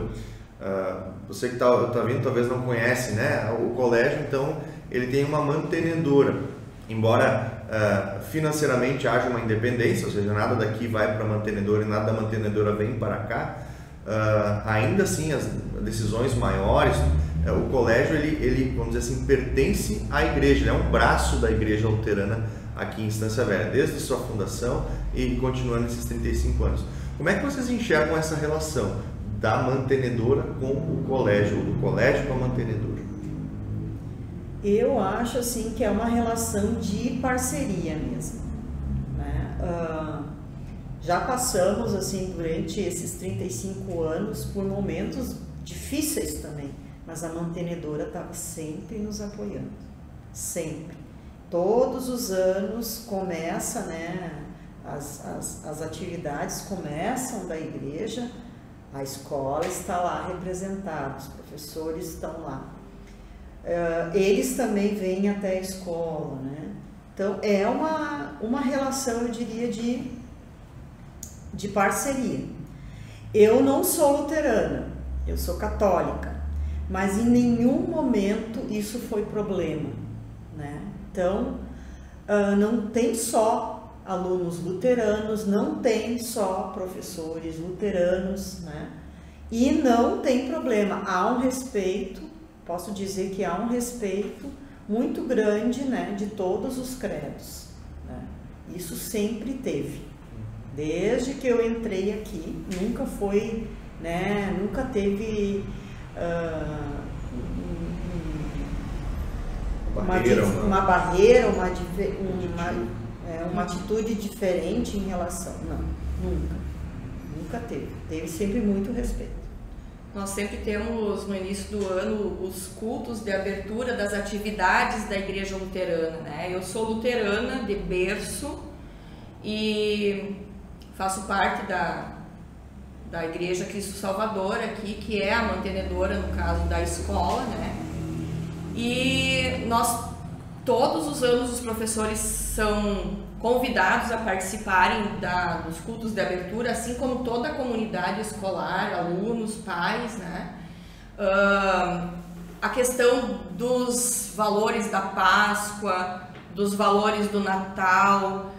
Speaker 1: Você que está vindo talvez não conhece, né, o colégio, então ele tem uma mantenedora, embora financeiramente haja uma independência, ou seja, nada daqui vai para a mantenedora e nada da mantenedora vem para cá, ainda assim as decisões maiores, o colégio ele, vamos dizer assim, pertence à igreja, ele é um braço da igreja luterana aqui em Estância Velha, desde sua fundação e continuando esses 35 anos. Como é que vocês enxergam essa relação da mantenedora com o colégio, ou do colégio com a mantenedora?
Speaker 2: Eu acho assim que é uma relação de parceria mesmo, né? Já passamos assim durante esses 35 anos por momentos difíceis também, mas a mantenedora estava sempre nos apoiando, sempre. Todos os anos começa, né? As atividades começam da igreja, a escola está lá representada, os professores estão lá. Eles também vêm até a escola, né? Então é uma relação, eu diria, de parceria. Eu não sou luterana, eu sou católica, mas em nenhum momento isso foi problema, né? Então não tem só alunos luteranos, não tem só professores luteranos, né? E não tem problema, há um respeito. Posso dizer que há um respeito muito grande, né, de todos os credos, né? Isso sempre teve. Desde que eu entrei aqui, nunca foi, né, nunca teve uma barreira, uma atitude diferente em relação. Não, nunca teve. Teve sempre muito respeito.
Speaker 3: Nós sempre temos no início do ano os cultos de abertura das atividades da Igreja Luterana, né? Eu sou luterana de berço e faço parte da Igreja Cristo Salvador aqui, que é a mantenedora, no caso, da escola, né? E nós, todos os anos, os professores são convidados a participarem dos cultos de abertura, assim como toda a comunidade escolar, alunos, pais, né? A questão dos valores da Páscoa, dos valores do Natal,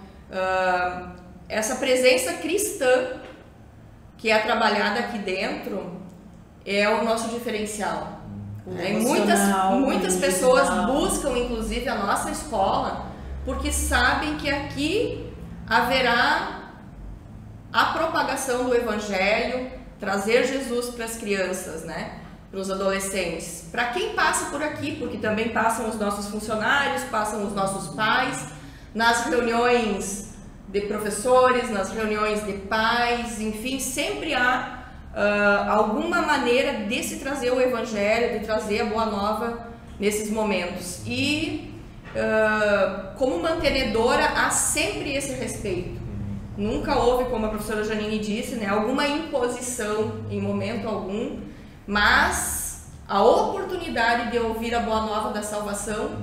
Speaker 3: essa presença cristã que é trabalhada aqui dentro é o nosso diferencial. Muitas pessoas buscam, inclusive, a nossa escola porque sabem que aqui haverá a propagação do Evangelho, trazer Jesus para as crianças, né? Para os adolescentes, para quem passa por aqui, porque também passam os nossos funcionários, passam os nossos pais, nas reuniões de professores, nas reuniões de pais, enfim, sempre há alguma maneira de se trazer o Evangelho, de trazer a Boa Nova nesses momentos. E como mantenedora há sempre esse respeito. Nunca houve, como a professora Janine disse, né, alguma imposição em momento algum, mas a oportunidade de ouvir a Boa Nova da salvação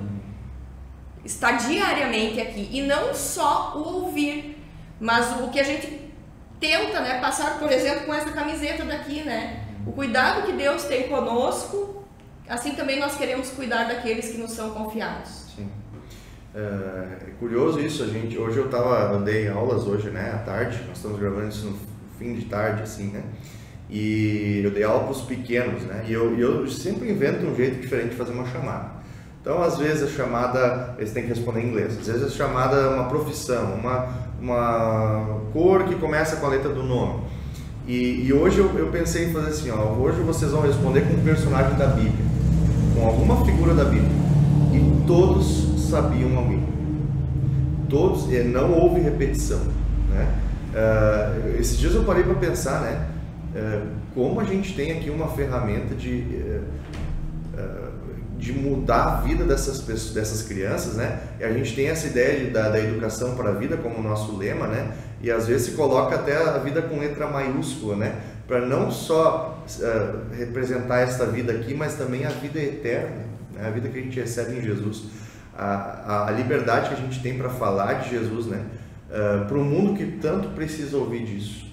Speaker 3: está diariamente aqui. E não só o ouvir, mas o que a gente tenta, né, passar, por exemplo, com essa camiseta daqui, né? O cuidado que Deus tem conosco, assim também nós queremos cuidar daqueles que nos são confiados.
Speaker 1: Sim. É curioso isso, hoje eu dei aulas hoje, né, à tarde, nós estamos gravando isso no fim de tarde, assim, né? E eu dei aula para os pequenos, né? E eu sempre invento um jeito diferente de fazer uma chamada. Então, às vezes a chamada, eles têm que responder em inglês. Às vezes a chamada é uma profissão, uma cor que começa com a letra do nome. E hoje eu pensei em fazer assim, ó, hoje vocês vão responder com um personagem da Bíblia, com alguma figura da Bíblia. E todos sabiam alguém. Todos, não houve repetição, né? Esses dias eu parei para pensar, né? Como a gente tem aqui uma ferramenta de mudar a vida dessas crianças, né? E a gente tem essa ideia da educação para a vida como nosso lema, né? E às vezes se coloca até a vida com letra maiúscula, né? Para não só representar esta vida aqui, mas também a vida eterna, né? A vida que a gente recebe em Jesus, a liberdade que a gente tem para falar de Jesus, né? Para o mundo que tanto precisa ouvir disso.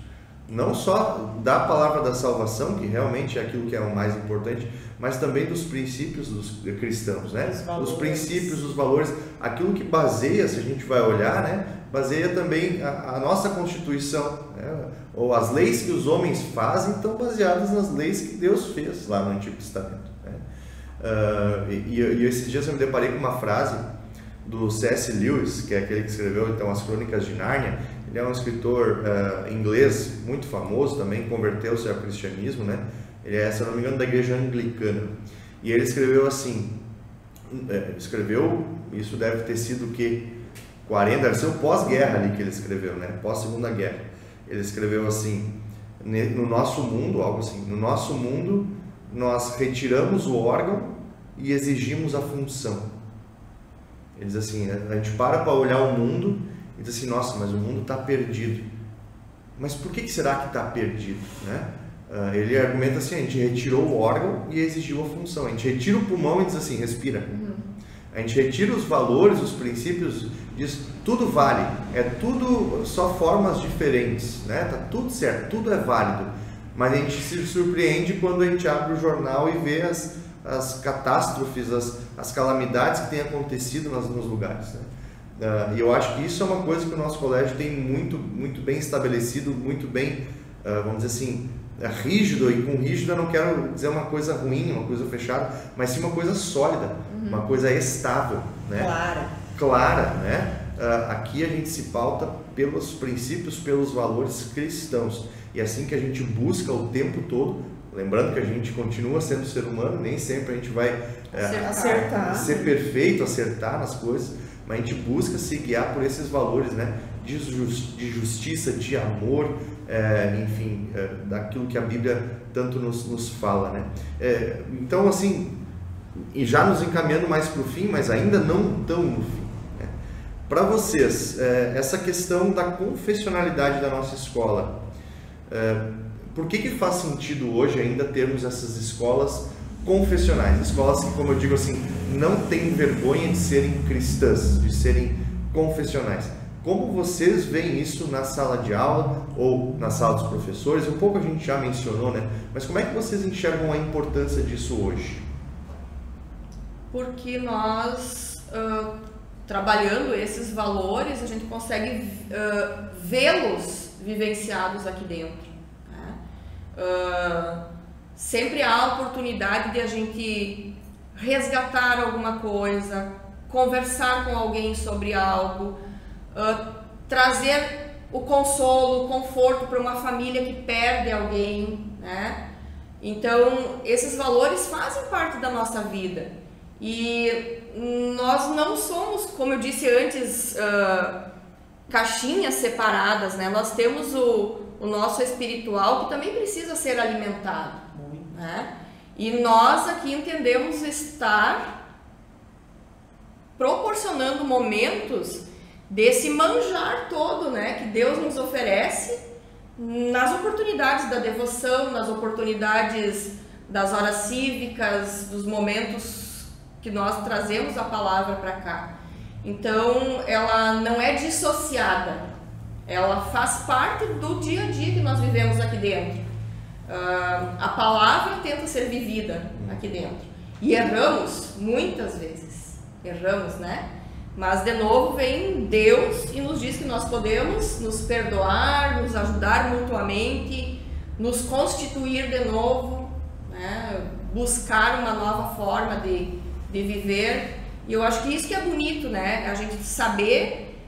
Speaker 1: Não só da palavra da salvação, que realmente é aquilo que é o mais importante, mas também dos princípios dos cristãos, né? Os princípios, os valores, aquilo que baseia, se a gente vai olhar, né? Baseia também a nossa Constituição, né? Ou as leis que os homens fazem estão baseadas nas leis que Deus fez lá no Antigo Testamento, né? E esses dias eu me deparei com uma frase do C.S. Lewis, que é aquele que escreveu então as Crônicas de Nárnia. Ele é um escritor inglês muito famoso também, converteu-se ao cristianismo, né? Ele é, se eu não me engano, da igreja anglicana. E ele escreveu assim, isso deve ter sido o quê? 40, deve ser o pós-guerra ali que ele escreveu, né? Pós-segunda guerra. Ele escreveu assim, no nosso mundo, algo assim, no nosso mundo nós retiramos o órgão e exigimos a função. Ele diz assim, a gente para olhar o mundo e diz assim, nossa, mas o mundo está perdido. Mas por que será que está perdido, né? Ele argumenta assim, a gente retirou o órgão e exigiu a função. A gente retira o pulmão e diz assim, respira. A gente retira os valores, os princípios, diz, tudo vale. É tudo só formas diferentes, né? Tá tudo certo, tudo é válido. Mas a gente se surpreende quando a gente abre o jornal e vê as catástrofes, as calamidades que têm acontecido nos lugares, né? E eu acho que isso é uma coisa que o nosso colégio tem muito, muito bem estabelecido, muito bem, vamos dizer assim, rígido. E com rígido eu não quero dizer uma coisa ruim, uma coisa fechada, mas sim uma coisa sólida, uma coisa estável, né? Clara, né? Aqui a gente se pauta pelos princípios, pelos valores cristãos. E assim que a gente busca o tempo todo, lembrando que a gente continua sendo ser humano, nem sempre a gente vai ser perfeito, acertar nas coisas, mas a gente busca se guiar por esses valores, né? De justiça, de amor, enfim, daquilo que a Bíblia tanto nos fala, né? Então, assim, e já nos encaminhando mais para o fim, mas ainda não tão no fim, né? Para vocês, essa questão da confessionalidade da nossa escola, por que faz sentido hoje ainda termos essas escolas confessionais? Escolas que, como eu digo assim, não têm vergonha de serem cristãs, de serem confessionais. Como vocês veem isso na sala de aula ou na sala dos professores? Um pouco a gente já mencionou, né? Mas como é que vocês enxergam a importância disso hoje?
Speaker 3: Porque nós, trabalhando esses valores, a gente consegue vê-los vivenciados aqui dentro, né? Sempre há oportunidade de a gente resgatar alguma coisa, conversar com alguém sobre algo, trazer o consolo, o conforto para uma família que perde alguém, né? Então, esses valores fazem parte da nossa vida e nós não somos, como eu disse antes, caixinhas separadas, né? Nós temos o nosso espiritual que também precisa ser alimentado, né? E nós aqui entendemos estar proporcionando momentos desse manjar todo, né, que Deus nos oferece nas oportunidades da devoção, nas oportunidades das horas cívicas, dos momentos que nós trazemos a palavra para cá. Então, ela não é dissociada, ela faz parte do dia a dia que nós vivemos aqui dentro. A palavra tenta ser vivida aqui dentro. E erramos muitas vezes, né? Mas de novo vem Deus e nos diz que nós podemos nos perdoar, nos ajudar mutuamente, nos constituir de novo, né? Buscar uma nova forma de viver. E eu acho que isso que é bonito, né? A gente saber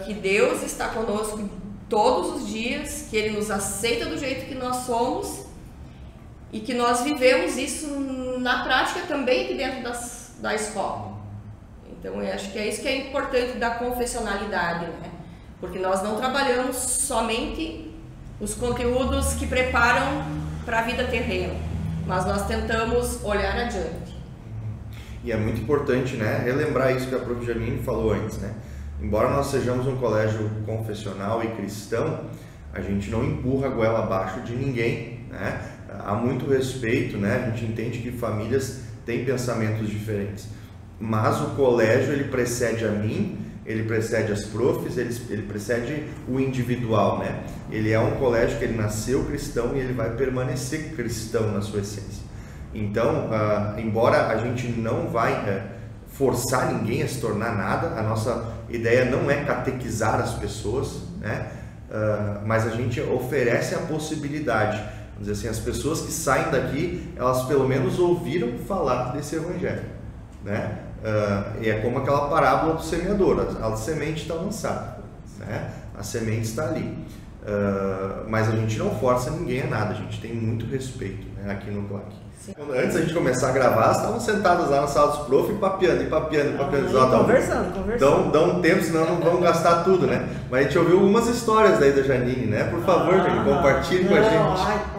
Speaker 3: que Deus está conosco todos os dias, que Ele nos aceita do jeito que nós somos e que nós vivemos isso na prática também aqui dentro da escola. Então, eu acho que é isso que é importante da confessionalidade, né? Porque nós não trabalhamos somente os conteúdos que preparam para a vida terrena, mas nós tentamos olhar adiante.
Speaker 1: E é muito importante, né, relembrar isso que a prof. Janine falou antes, né? Embora nós sejamos um colégio confessional e cristão, a gente não empurra a goela abaixo de ninguém, né? Há muito respeito, né? A gente entende que famílias têm pensamentos diferentes. Mas o colégio, ele precede a mim, ele precede as profs, ele precede o individual, né? Ele é um colégio que ele nasceu cristão e ele vai permanecer cristão na sua essência. Então, embora a gente não vai forçar ninguém a se tornar nada, a nossa ideia não é catequizar as pessoas, né? Mas a gente oferece a possibilidade, vamos dizer assim, as pessoas que saem daqui, elas pelo menos ouviram falar desse evangelho, né? E é como aquela parábola do semeador, a semente está lançada, né? A semente está ali, mas a gente não força ninguém a nada, a gente tem muito respeito, né, aqui no CLAC. Antes da gente começar a gravar, estavam sentados lá na sala dos profs e papeando.
Speaker 2: Conversando.
Speaker 1: Dá um tempo, senão não vamos gastar tudo, né? Mas a gente ouviu algumas histórias daí da Janine, né? Por favor, Janine, compartilhe com a gente.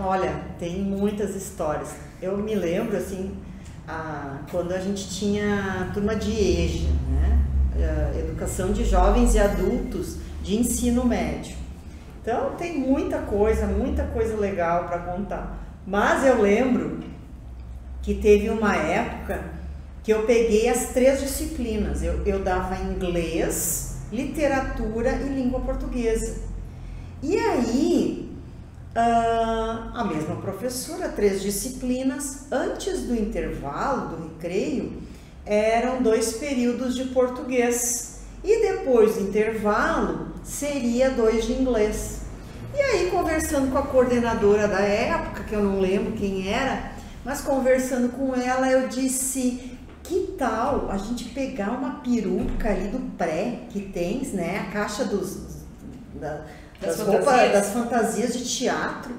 Speaker 2: Olha, tem muitas histórias. Eu me lembro, assim, quando a gente tinha a turma de EJA, né? Educação de Jovens e Adultos de Ensino Médio. Então, tem muita coisa legal para contar. Mas eu lembro que teve uma época que eu peguei as 3 disciplinas. Eu dava inglês, literatura e língua portuguesa. E aí, a mesma professora, 3 disciplinas, antes do intervalo, do recreio, eram 2 períodos de português. E depois do intervalo, seria 2 de inglês. E aí, conversando com a coordenadora da época, que eu não lembro quem era, mas conversando com ela, eu disse, que tal a gente pegar uma peruca ali do pré que tem, né, a caixa das roupas, das fantasias de teatro,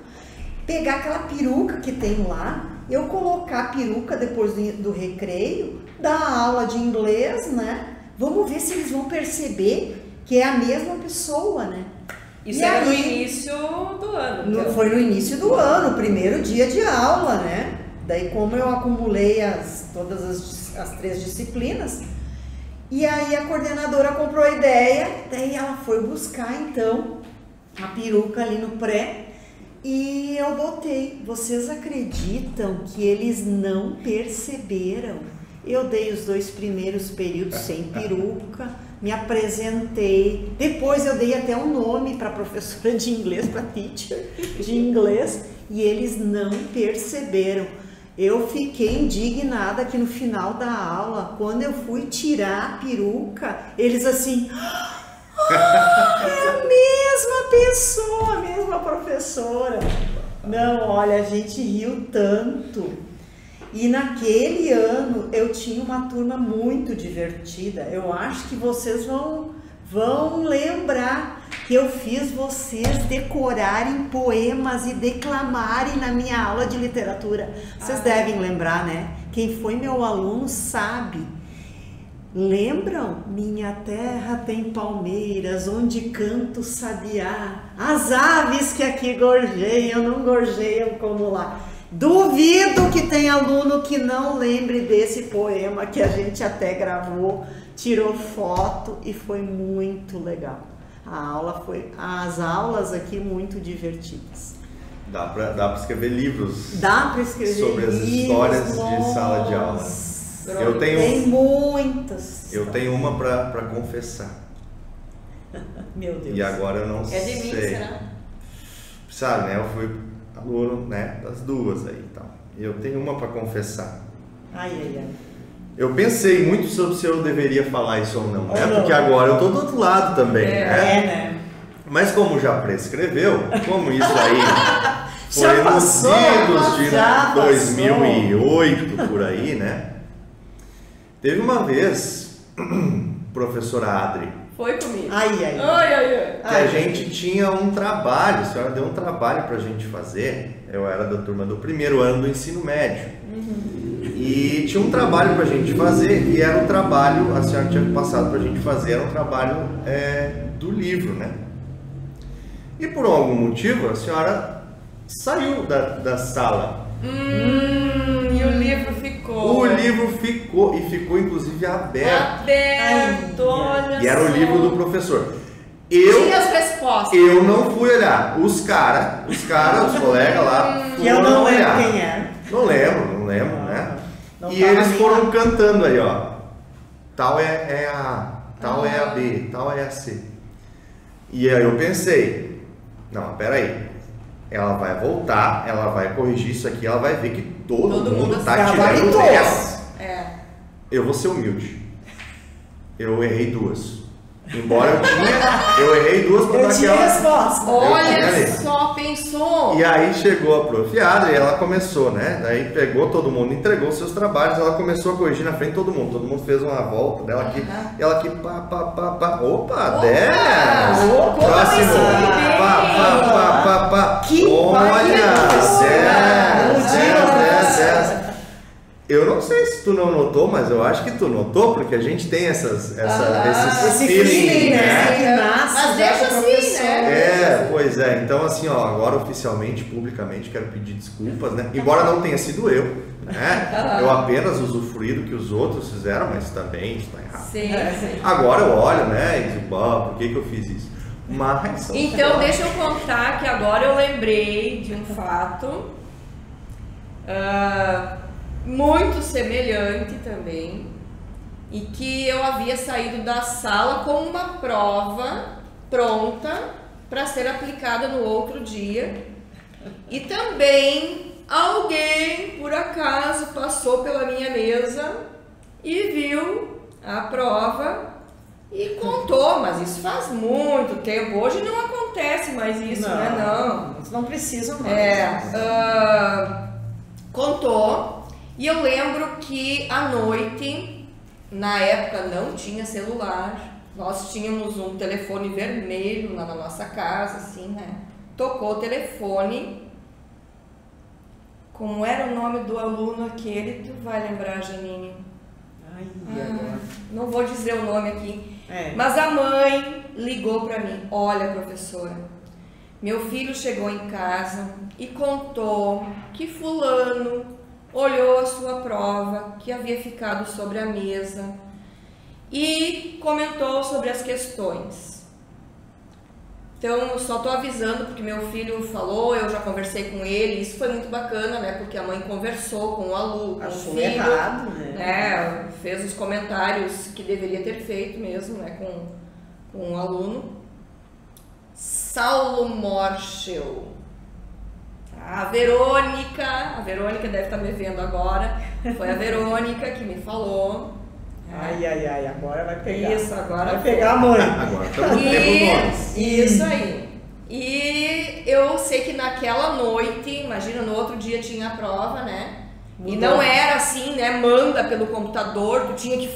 Speaker 2: pegar aquela peruca que tem lá, eu colocar a peruca depois do recreio, dar aula de inglês, né, vamos ver se eles vão perceber que é a mesma pessoa, né.
Speaker 3: Isso era no início do ano.
Speaker 2: Foi no início do ano, o primeiro dia de aula, né? Daí, como eu acumulei todas as 3 disciplinas, e aí a coordenadora comprou a ideia, daí ela foi buscar, então, a peruca ali no pré, E eu botei, vocês acreditam que eles não perceberam? Eu dei os 2 primeiros períodos sem peruca, me apresentei, depois eu dei até um nome para professora de inglês, para teacher de inglês, e eles não perceberam. Eu fiquei indignada que no final da aula, quando eu fui tirar a peruca, eles assim... é a mesma pessoa, a mesma professora. Não, olha, a gente riu tanto. E naquele ano eu tinha uma turma muito divertida. Eu acho que vocês vão lembrar que eu fiz vocês decorarem poemas e declamarem na minha aula de literatura. Vocês devem lembrar, né? Quem foi meu aluno sabe. Lembram? Minha terra tem palmeiras, onde canto sabiá, as aves que aqui gorjeiam, não gorjeiam como lá. Duvido que tenha aluno que não lembre desse poema que a gente até gravou, tirou foto e foi muito legal. As aulas aqui muito divertidas.
Speaker 1: Dá pra escrever livros.
Speaker 2: Dá para escrever
Speaker 1: sobre as histórias de sala de aula.
Speaker 2: Tem muitas.
Speaker 1: Eu tenho uma para confessar.
Speaker 2: Meu Deus.
Speaker 1: E agora eu não sei.
Speaker 3: É de mim, será?
Speaker 1: Sabe, né? Eu fui aluno, né? Das duas aí e tal. E eu tenho uma para confessar.
Speaker 2: Ai.
Speaker 1: Eu pensei muito sobre se eu deveria falar isso ou não, né? Porque agora eu tô do outro lado também, né? Mas como já prescreveu, como isso aí foi nos idos de 2008, por aí, né? Teve uma vez, professora Adri.
Speaker 3: Foi comigo.
Speaker 2: Ai.
Speaker 1: Que a gente tinha um trabalho, a senhora deu um trabalho pra gente fazer. Eu era da turma do 1º ano do ensino médio. E tinha um trabalho pra gente fazer, e era um trabalho, a senhora tinha passado pra gente fazer, era um trabalho do livro, né? E por algum motivo a senhora saiu da sala.
Speaker 3: E o livro ficou.
Speaker 1: O livro ficou, e ficou inclusive aberto.
Speaker 3: Olha.
Speaker 1: E era o livro do professor.
Speaker 3: Tinha as respostas.
Speaker 1: Eu não fui olhar. Os colegas lá,
Speaker 2: que eu não lembro quem é.
Speaker 1: Não lembro, né? E eles foram cantando aí, ó. Tal é a A, tal é a B, tal é a C. E aí eu pensei, não, peraí. Ela vai voltar, ela vai corrigir isso aqui, ela vai ver que todo mundo tá tirando 10. Eu vou ser humilde. Eu errei 2. Embora eu errei 2 para dar aquela
Speaker 2: resposta.
Speaker 3: Olha só, pensou.
Speaker 1: E aí chegou a prof. Adri e ela começou, né? Daí pegou todo mundo, entregou seus trabalhos, ela começou a corrigir na frente de todo mundo. Todo mundo fez uma volta dela aqui. Ela aqui, pá. Opa, 10! Próximo! Pá. Olha! 10. Eu não sei se tu não notou, mas eu acho que tu notou, porque a gente tem esses feeling, né?
Speaker 3: Mas deixa assim, né?
Speaker 1: Pois é. Então, assim, ó, agora oficialmente, publicamente, quero pedir desculpas, né? Embora não tenha sido eu, né? Eu apenas usufruí do que os outros fizeram, mas também está errado.
Speaker 3: Sim.
Speaker 1: Agora eu olho, né? E digo, por que eu fiz isso? Mas...
Speaker 3: Então, deixa eu contar que agora eu lembrei de um fato muito semelhante também, e que eu havia saído da sala com uma prova pronta para ser aplicada no outro dia, e também alguém por acaso passou pela minha mesa e viu a prova e contou, mas isso faz muito tempo, hoje não acontece mais isso, né?
Speaker 2: Não precisa mais.
Speaker 3: Contou. E eu lembro que à noite, na época não tinha celular, nós tínhamos um telefone vermelho lá na nossa casa, assim, né? Tocou o telefone. Como era o nome do aluno aquele? Tu vai lembrar, Janine? Não vou dizer o nome aqui. Mas a mãe ligou para mim. Olha, professora, meu filho chegou em casa e contou que fulano olhou a sua prova que havia ficado sobre a mesa e comentou sobre as questões. Então, eu só tô avisando porque meu filho falou, eu já conversei com ele, isso foi muito bacana, né? Porque a mãe conversou com o aluno, com o
Speaker 2: Achou
Speaker 3: filho,
Speaker 2: errado, né?
Speaker 3: fez os comentários que deveria ter feito mesmo, né? Com o aluno. Saulo Morschel. A Verônica deve estar me vendo agora. Foi a Verônica que me falou.
Speaker 2: Ai, agora vai pegar.
Speaker 3: Isso, agora
Speaker 2: vai pegar a mãe.
Speaker 1: Agora estamos tendo nós.
Speaker 3: Isso aí. E eu sei que naquela noite, imagina, no outro dia tinha a prova, né? Mudou. E não era assim, né? Manda pelo computador, tu tinha que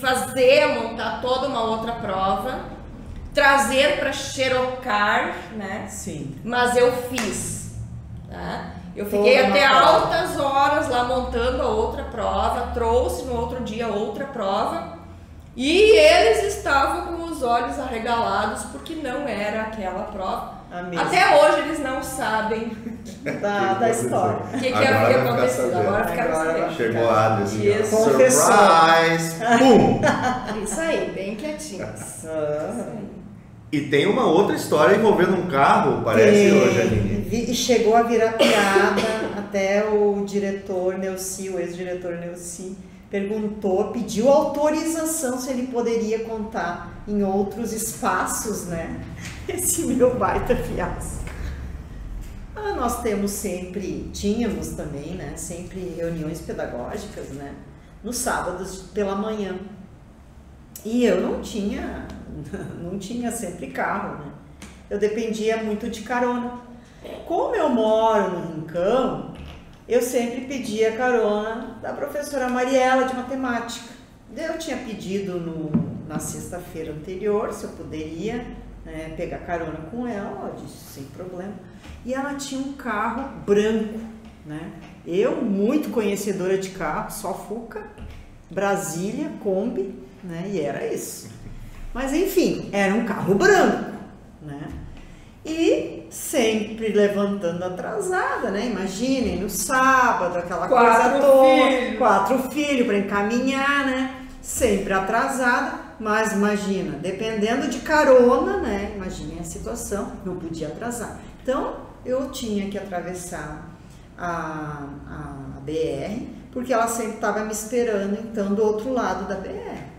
Speaker 3: montar toda uma outra prova, trazer para xerocar, né?
Speaker 2: Sim.
Speaker 3: Mas eu fiz, tá? Eu fiquei até altas horas lá montando a outra prova, trouxe no outro dia outra prova. E eles estavam com os olhos arregalados porque não era aquela prova. Até hoje eles não sabem
Speaker 2: da história.
Speaker 3: O que havia acontecido. Agora ficaram sabendo.
Speaker 1: Chegou a Adri assim,
Speaker 2: surprise!
Speaker 1: Pum!
Speaker 3: Isso aí, bem quietinhos.
Speaker 1: E tem uma outra história envolvendo um carro, parece, hoje, Aline.
Speaker 2: E chegou a virar piada, até o diretor Neuci, o ex-diretor Neuci, pediu autorização se ele poderia contar em outros espaços, né? Esse meu baita fiasco. Nós tínhamos também, né? Sempre reuniões pedagógicas, né? Nos sábados pela manhã. E eu não tinha sempre carro, né? Eu dependia muito de carona. Como eu moro no Rincão, eu sempre pedia carona da professora Mariela de matemática. Eu tinha pedido na sexta-feira anterior se eu poderia, né, pegar carona com ela, ela disse sem problema. E ela tinha um carro branco, né? Eu, muito conhecedora de carro, só Fuca, Brasília, Kombi, né? E era isso. Mas enfim, era um carro branco, né? E sempre levantando atrasada, né? Imaginem, no sábado, aquela coisa toda, 4 filhos para encaminhar, né? Sempre atrasada, mas imagina, dependendo de carona, né? Imaginem a situação, não podia atrasar. Então, eu tinha que atravessar a BR, porque ela sempre estava me esperando, então, do outro lado da BR.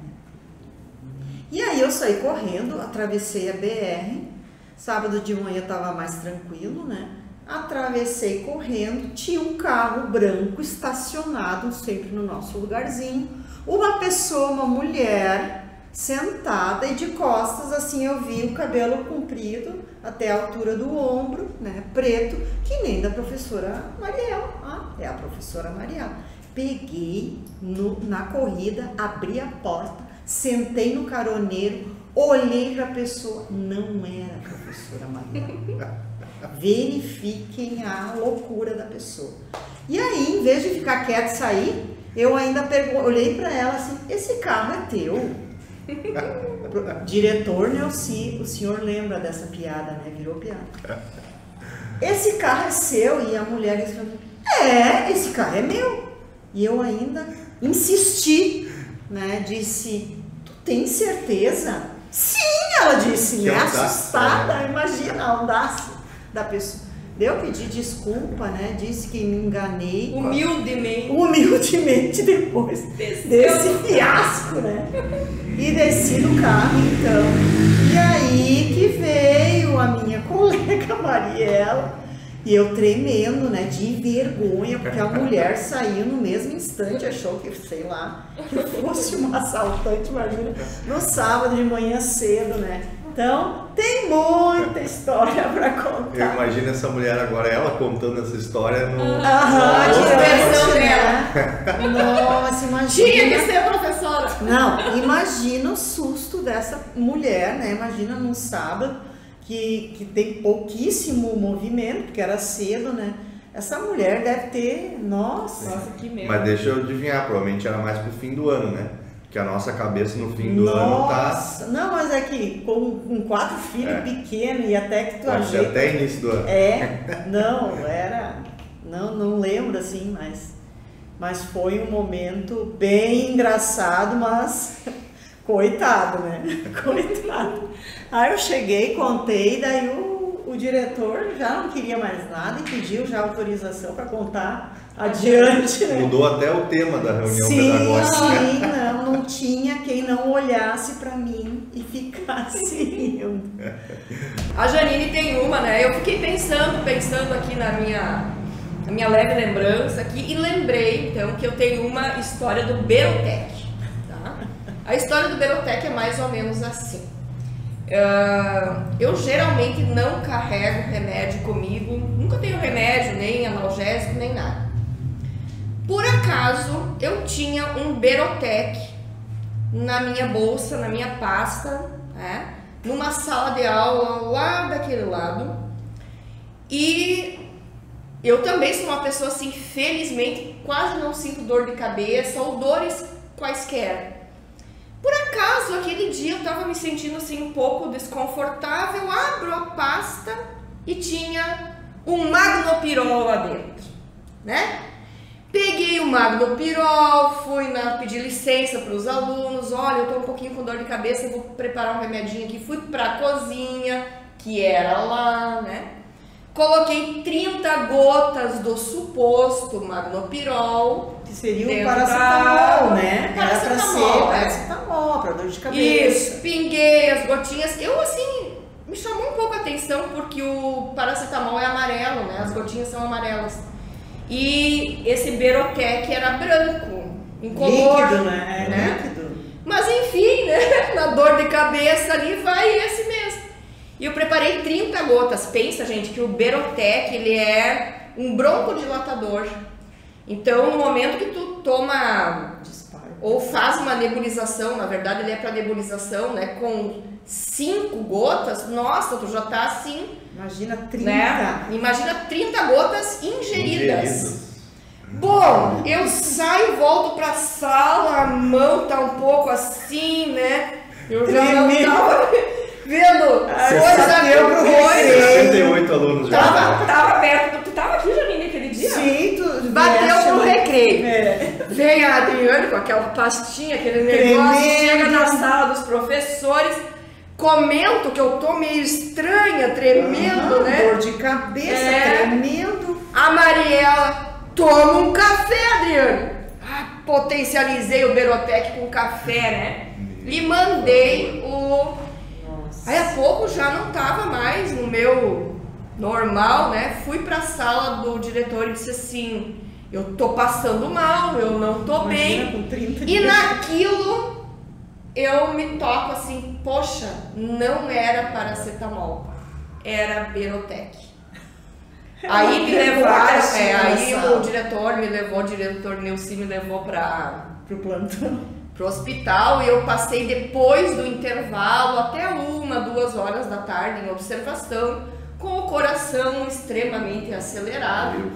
Speaker 2: E aí eu saí correndo, atravessei a BR. Sábado de manhã estava mais tranquilo, né? Atravessei correndo, tinha um carro branco estacionado sempre no nosso lugarzinho. Uma pessoa, uma mulher, sentada e de costas, assim eu vi o cabelo comprido até a altura do ombro, né? Preto, que nem da professora Mariela. É a professora Mariela. Peguei na corrida, abri a porta, sentei no caroneiro, olhei para a pessoa, não era a professora Mariela. Verifiquem a loucura da pessoa. E aí, em vez de ficar quieto e sair, eu ainda olhei para ela assim, esse carro é teu? Diretor Neuci, o senhor lembra dessa piada, né? Virou piada. Esse carro é seu? E a mulher disse, esse carro é meu. E eu ainda insisti, né? Disse, tu tem certeza? Sim, ela disse, né? Assustada, imagina a audácia da pessoa. Eu pedi desculpa, né? Disse que me enganei. Humildemente depois desse fiasco, né? E desci do carro, então. E aí que veio a minha colega Mariela. E eu tremendo, né? De vergonha, porque a mulher saiu no mesmo instante, achou que, sei lá, que fosse uma assaltante, imagina, no sábado de manhã cedo, né? Então, tem muita história para contar.
Speaker 1: Eu imagino essa mulher agora, ela contando essa história no...
Speaker 3: versão dela.
Speaker 2: Nossa, imagina.
Speaker 3: Tinha que ser professora.
Speaker 2: Não, imagina o susto dessa mulher, né? Imagina num sábado que tem pouquíssimo movimento, porque era cedo, né? Essa mulher deve ter... Nossa,
Speaker 3: que medo.
Speaker 1: Mas deixa eu adivinhar, provavelmente era mais pro fim do ano, né? Que a nossa cabeça no fim do ano tá...
Speaker 2: Não, mas é que com 4 filhos pequenos e até que tu
Speaker 1: pode ser até início do ano.
Speaker 2: Não lembro assim, mas foi um momento bem engraçado, mas coitado, né? Coitado. Aí eu cheguei, contei, daí o diretor já não queria mais nada e pediu já autorização para contar adiante. Né?
Speaker 1: Mudou até o tema da reunião pedagógica.
Speaker 2: Sim, não tinha quem não olhasse para mim e ficasse rindo.
Speaker 3: A Janine tem uma, né? Eu fiquei pensando aqui na minha leve lembrança aqui e lembrei, então, que eu tenho uma história do Berotec, tá? A história do Berotec é mais ou menos assim. Eu geralmente não carrego remédio comigo, nunca tenho remédio, nem analgésico, nem nada. Por acaso, eu tinha um Berotec na minha bolsa, na minha pasta, né? Numa sala de aula lá daquele lado. E eu também sou uma pessoa assim, felizmente, quase não sinto dor de cabeça ou dores quaisquer. Por acaso, aquele dia eu estava me sentindo assim um pouco desconfortável, abro a pasta e tinha um Magnopirol lá dentro, né? Peguei o Magnopirol, fui pedir licença para os alunos, olha, eu tô um pouquinho com dor de cabeça, eu vou preparar um remedinho aqui, fui para a cozinha, que era lá, né? Coloquei 30 gotas do suposto Magnopirol.
Speaker 2: Que seria o paracetamol, né?
Speaker 3: Era
Speaker 2: para ser paracetamol, para dor de cabeça.
Speaker 3: Isso, pinguei as gotinhas. Eu, assim, me chamou um pouco a atenção porque o paracetamol é amarelo, né? As gotinhas são amarelas. E esse Berotec era branco, incolor.
Speaker 2: Líquido, né? Líquido.
Speaker 3: Mas enfim, né? Na dor de cabeça ali vai esse mesmo. E eu preparei 30 gotas. Pensa, gente, que o Berotec, ele é um broncodilatador. Então, no momento que tu toma ou faz uma nebulização, na verdade ele é para nebulização, né? Com 5 gotas, nossa, tu já tá assim...
Speaker 2: Imagina 30.
Speaker 3: Né? Imagina 30 gotas ingeridas. Bom, eu saio, volto pra sala, a mão tá um pouco assim, né? Eu já não tava vendo coisa.
Speaker 1: 68 alunos já.
Speaker 3: Tava perto. Tu tava aqui, Janine, aquele dia?
Speaker 2: Sim, tu
Speaker 3: bateu pro recreio. Vem a Adriane com aquela pastinha, aquele negócio, chega na sala dos professores. Comento que eu tô meio estranha, tremendo, né?
Speaker 2: Dor de cabeça, tremendo.
Speaker 3: A Mariela, toma um café, Adriane. Potencializei o Berotec com café, né? E mandei o...
Speaker 2: Nossa.
Speaker 3: Aí a pouco já não tava mais no meu normal, né? Fui pra sala do diretor e disse assim, eu tô passando mal, eu não tô bem.
Speaker 2: Com 30
Speaker 3: e naquilo... eu me toco assim, poxa, não era paracetamol, era Berotec. Aí me levaram, aí o diretor me levou, o diretor Nilce me levou
Speaker 2: pro plantão,
Speaker 3: pro hospital, e eu passei depois do intervalo até 1, 2 horas da tarde em observação, com o coração extremamente acelerado,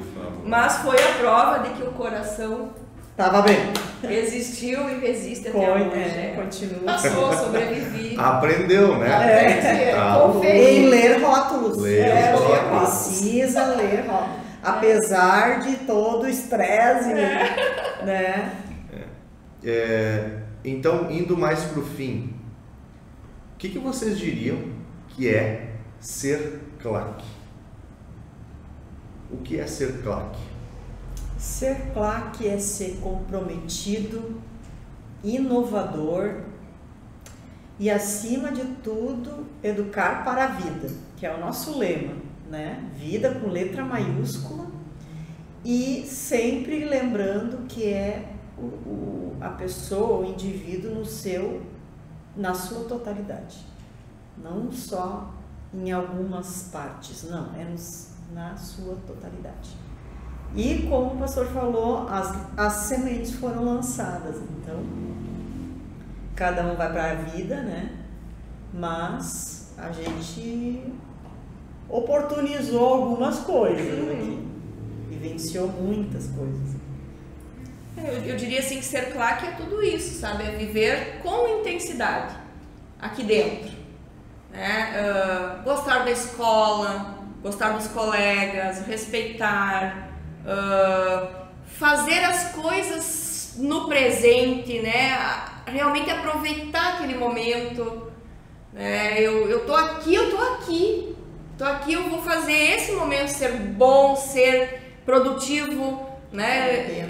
Speaker 3: mas foi a prova de que o coração
Speaker 2: tava bem.
Speaker 3: Existiu e resiste até hoje.
Speaker 2: Continua.
Speaker 3: Passou, sobrevivi.
Speaker 1: Aprendeu, né?
Speaker 2: Em ler rótulos.
Speaker 1: Precisa
Speaker 2: ler rótulos. Apesar de todo o estresse, né?
Speaker 1: Então, indo mais pro fim, o que vocês diriam que é ser claque? O que é ser claque?
Speaker 2: Ser claque é ser comprometido, inovador e, acima de tudo, educar para a vida, que é o nosso lema, né? Vida com letra maiúscula, e sempre lembrando que é a pessoa, o indivíduo na sua totalidade, não só em algumas partes, não, na sua totalidade. E como o pastor falou, as sementes foram lançadas, então cada um vai para a vida, né? Mas a gente oportunizou algumas coisas aqui, vivenciou muitas coisas.
Speaker 3: Eu diria assim que ser claque é tudo isso, sabe? É viver com intensidade aqui dentro, né? Gostar da escola, gostar dos colegas, respeitar, fazer as coisas no presente, né? Realmente aproveitar aquele momento, né? Eu tô aqui, Tô aqui, eu vou fazer esse momento ser bom, ser produtivo, né?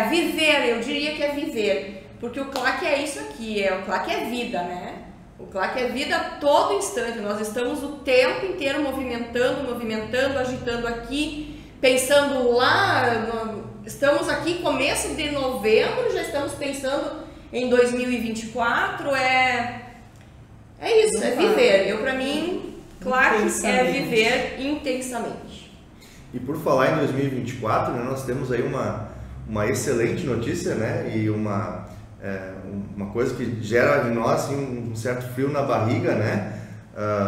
Speaker 3: Viver, eu diria que é viver. Porque o CLAC é isso aqui, o CLAC é vida, né? O CLAC é vida a todo instante. Nós estamos o tempo inteiro movimentando, agitando aqui, pensando lá. Estamos aqui começo de novembro, já estamos pensando em 2024. É isso, é viver. Para mim, CLAC é viver intensamente.
Speaker 1: E por falar em 2024, né, nós temos aí uma excelente notícia, né? E uma coisa que gera em nós assim, um certo frio na barriga, né?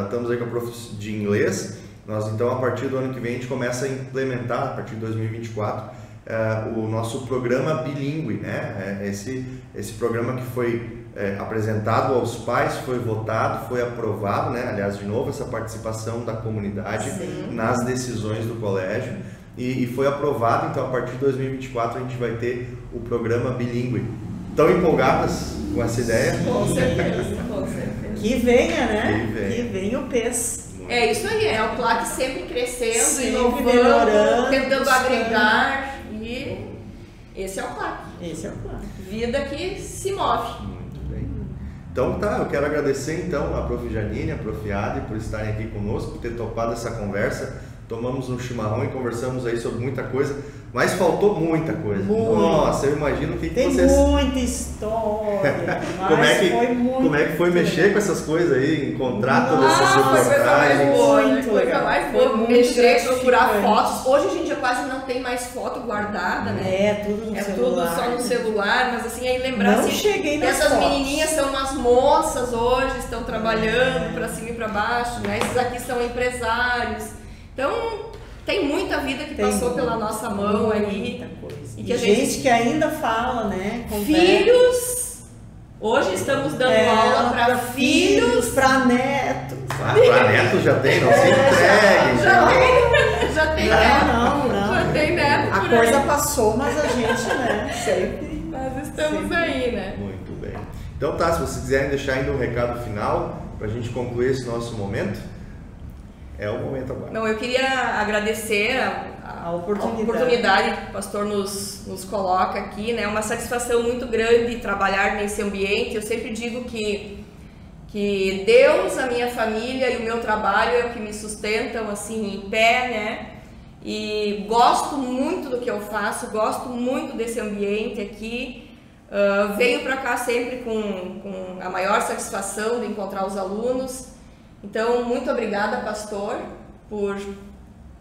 Speaker 1: Estamos aí com a prof de inglês. Nós então, a partir do ano que vem, a gente começa a implementar, a partir de 2024, o nosso programa bilíngue, né? Esse programa que foi apresentado aos pais, foi votado, foi aprovado, né? Aliás, de novo, essa participação da comunidade nas decisões do colégio e foi aprovado. Então, a partir de 2024, a gente vai ter o programa bilíngue. Estão empolgadas com essa ideia?
Speaker 3: Com certeza, com certeza.
Speaker 2: Que venha, né? Que venha o PES.
Speaker 3: É isso aí, é o CLAC sempre crescendo,
Speaker 2: sempre
Speaker 3: inovando,
Speaker 2: melhorando,
Speaker 3: tentando agregar, e esse é o CLAC.
Speaker 2: Esse é o CLAC.
Speaker 3: Vida que se move.
Speaker 1: Muito bem. Então tá, eu quero agradecer então a prof. Janine, a prof. Adi por estarem aqui conosco, por ter topado essa conversa. Tomamos um chimarrão e conversamos aí sobre muita coisa, mas faltou muita coisa. Nossa, eu imagino que
Speaker 2: tem
Speaker 1: vocês...
Speaker 2: muita história,
Speaker 1: como é que foi mexer com essas coisas aí, encontrar todas essas
Speaker 3: reportagens?
Speaker 2: Coisa mais boa,
Speaker 3: mexer, procurar fotos. Hoje a gente já quase não tem mais foto guardada, né?
Speaker 2: Tudo no celular.
Speaker 3: Tudo só no celular, mas assim, aí lembrar
Speaker 2: não
Speaker 3: assim,
Speaker 2: cheguei
Speaker 3: que essas menininhas são umas moças hoje, estão trabalhando pra cima e pra baixo, né? Esses aqui são empresários. Então, tem muita vida que passou pela nossa mão aí.
Speaker 2: E que a gente que ainda fala, né?
Speaker 3: Filhos! Hoje estamos dando aula para filhos,
Speaker 2: para netos.
Speaker 1: Para netos já tem, não se entregue.
Speaker 3: Já tem neto.
Speaker 2: Não.
Speaker 3: Já tem neto.
Speaker 2: A coisa passou, mas a gente, né? Sempre.
Speaker 3: Nós estamos aí, né?
Speaker 1: Muito bem. Então tá, se vocês quiserem deixar ainda um recado final para a gente concluir esse nosso momento. É o momento agora.
Speaker 3: Não, eu queria agradecer a oportunidade que o pastor nos coloca aqui, né? Uma satisfação muito grande trabalhar nesse ambiente. Eu sempre digo que Deus, a minha família e o meu trabalho é o que me sustentam assim em pé, né? E gosto muito do que eu faço, gosto muito desse ambiente aqui. Venho para cá sempre com a maior satisfação de encontrar os alunos. Então, muito obrigada, pastor, por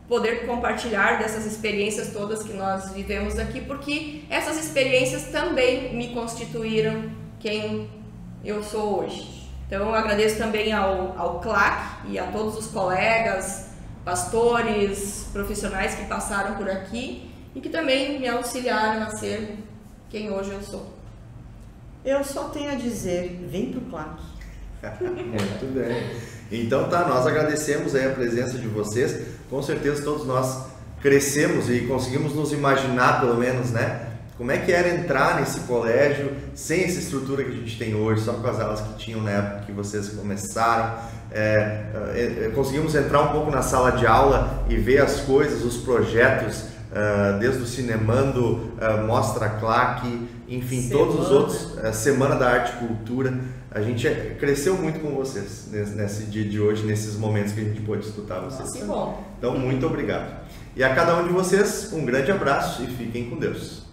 Speaker 3: poder compartilhar dessas experiências todas que nós vivemos aqui, porque essas experiências também me constituíram quem eu sou hoje. Então, eu agradeço também ao CLAC e a todos os colegas, pastores, profissionais que passaram por aqui e que também me auxiliaram a ser quem hoje eu sou.
Speaker 2: Eu só tenho a dizer, vem pro CLAC.
Speaker 1: Muito bem. Então tá, nós agradecemos aí a presença de vocês. Com certeza todos nós crescemos e conseguimos nos imaginar, pelo menos, né? Como é que era entrar nesse colégio sem essa estrutura que a gente tem hoje, só com as aulas que tinham na época que vocês começaram. Conseguimos entrar um pouco na sala de aula e ver as coisas, os projetos, desde o Cinemando, Mostra CLAC, enfim, todos os outros, Semana da Arte e Cultura. A gente cresceu muito com vocês nesse dia de hoje, nesses momentos que a gente pôde escutar vocês.
Speaker 3: Que bom.
Speaker 1: Então, muito obrigado. E a cada um de vocês, um grande abraço e fiquem com Deus.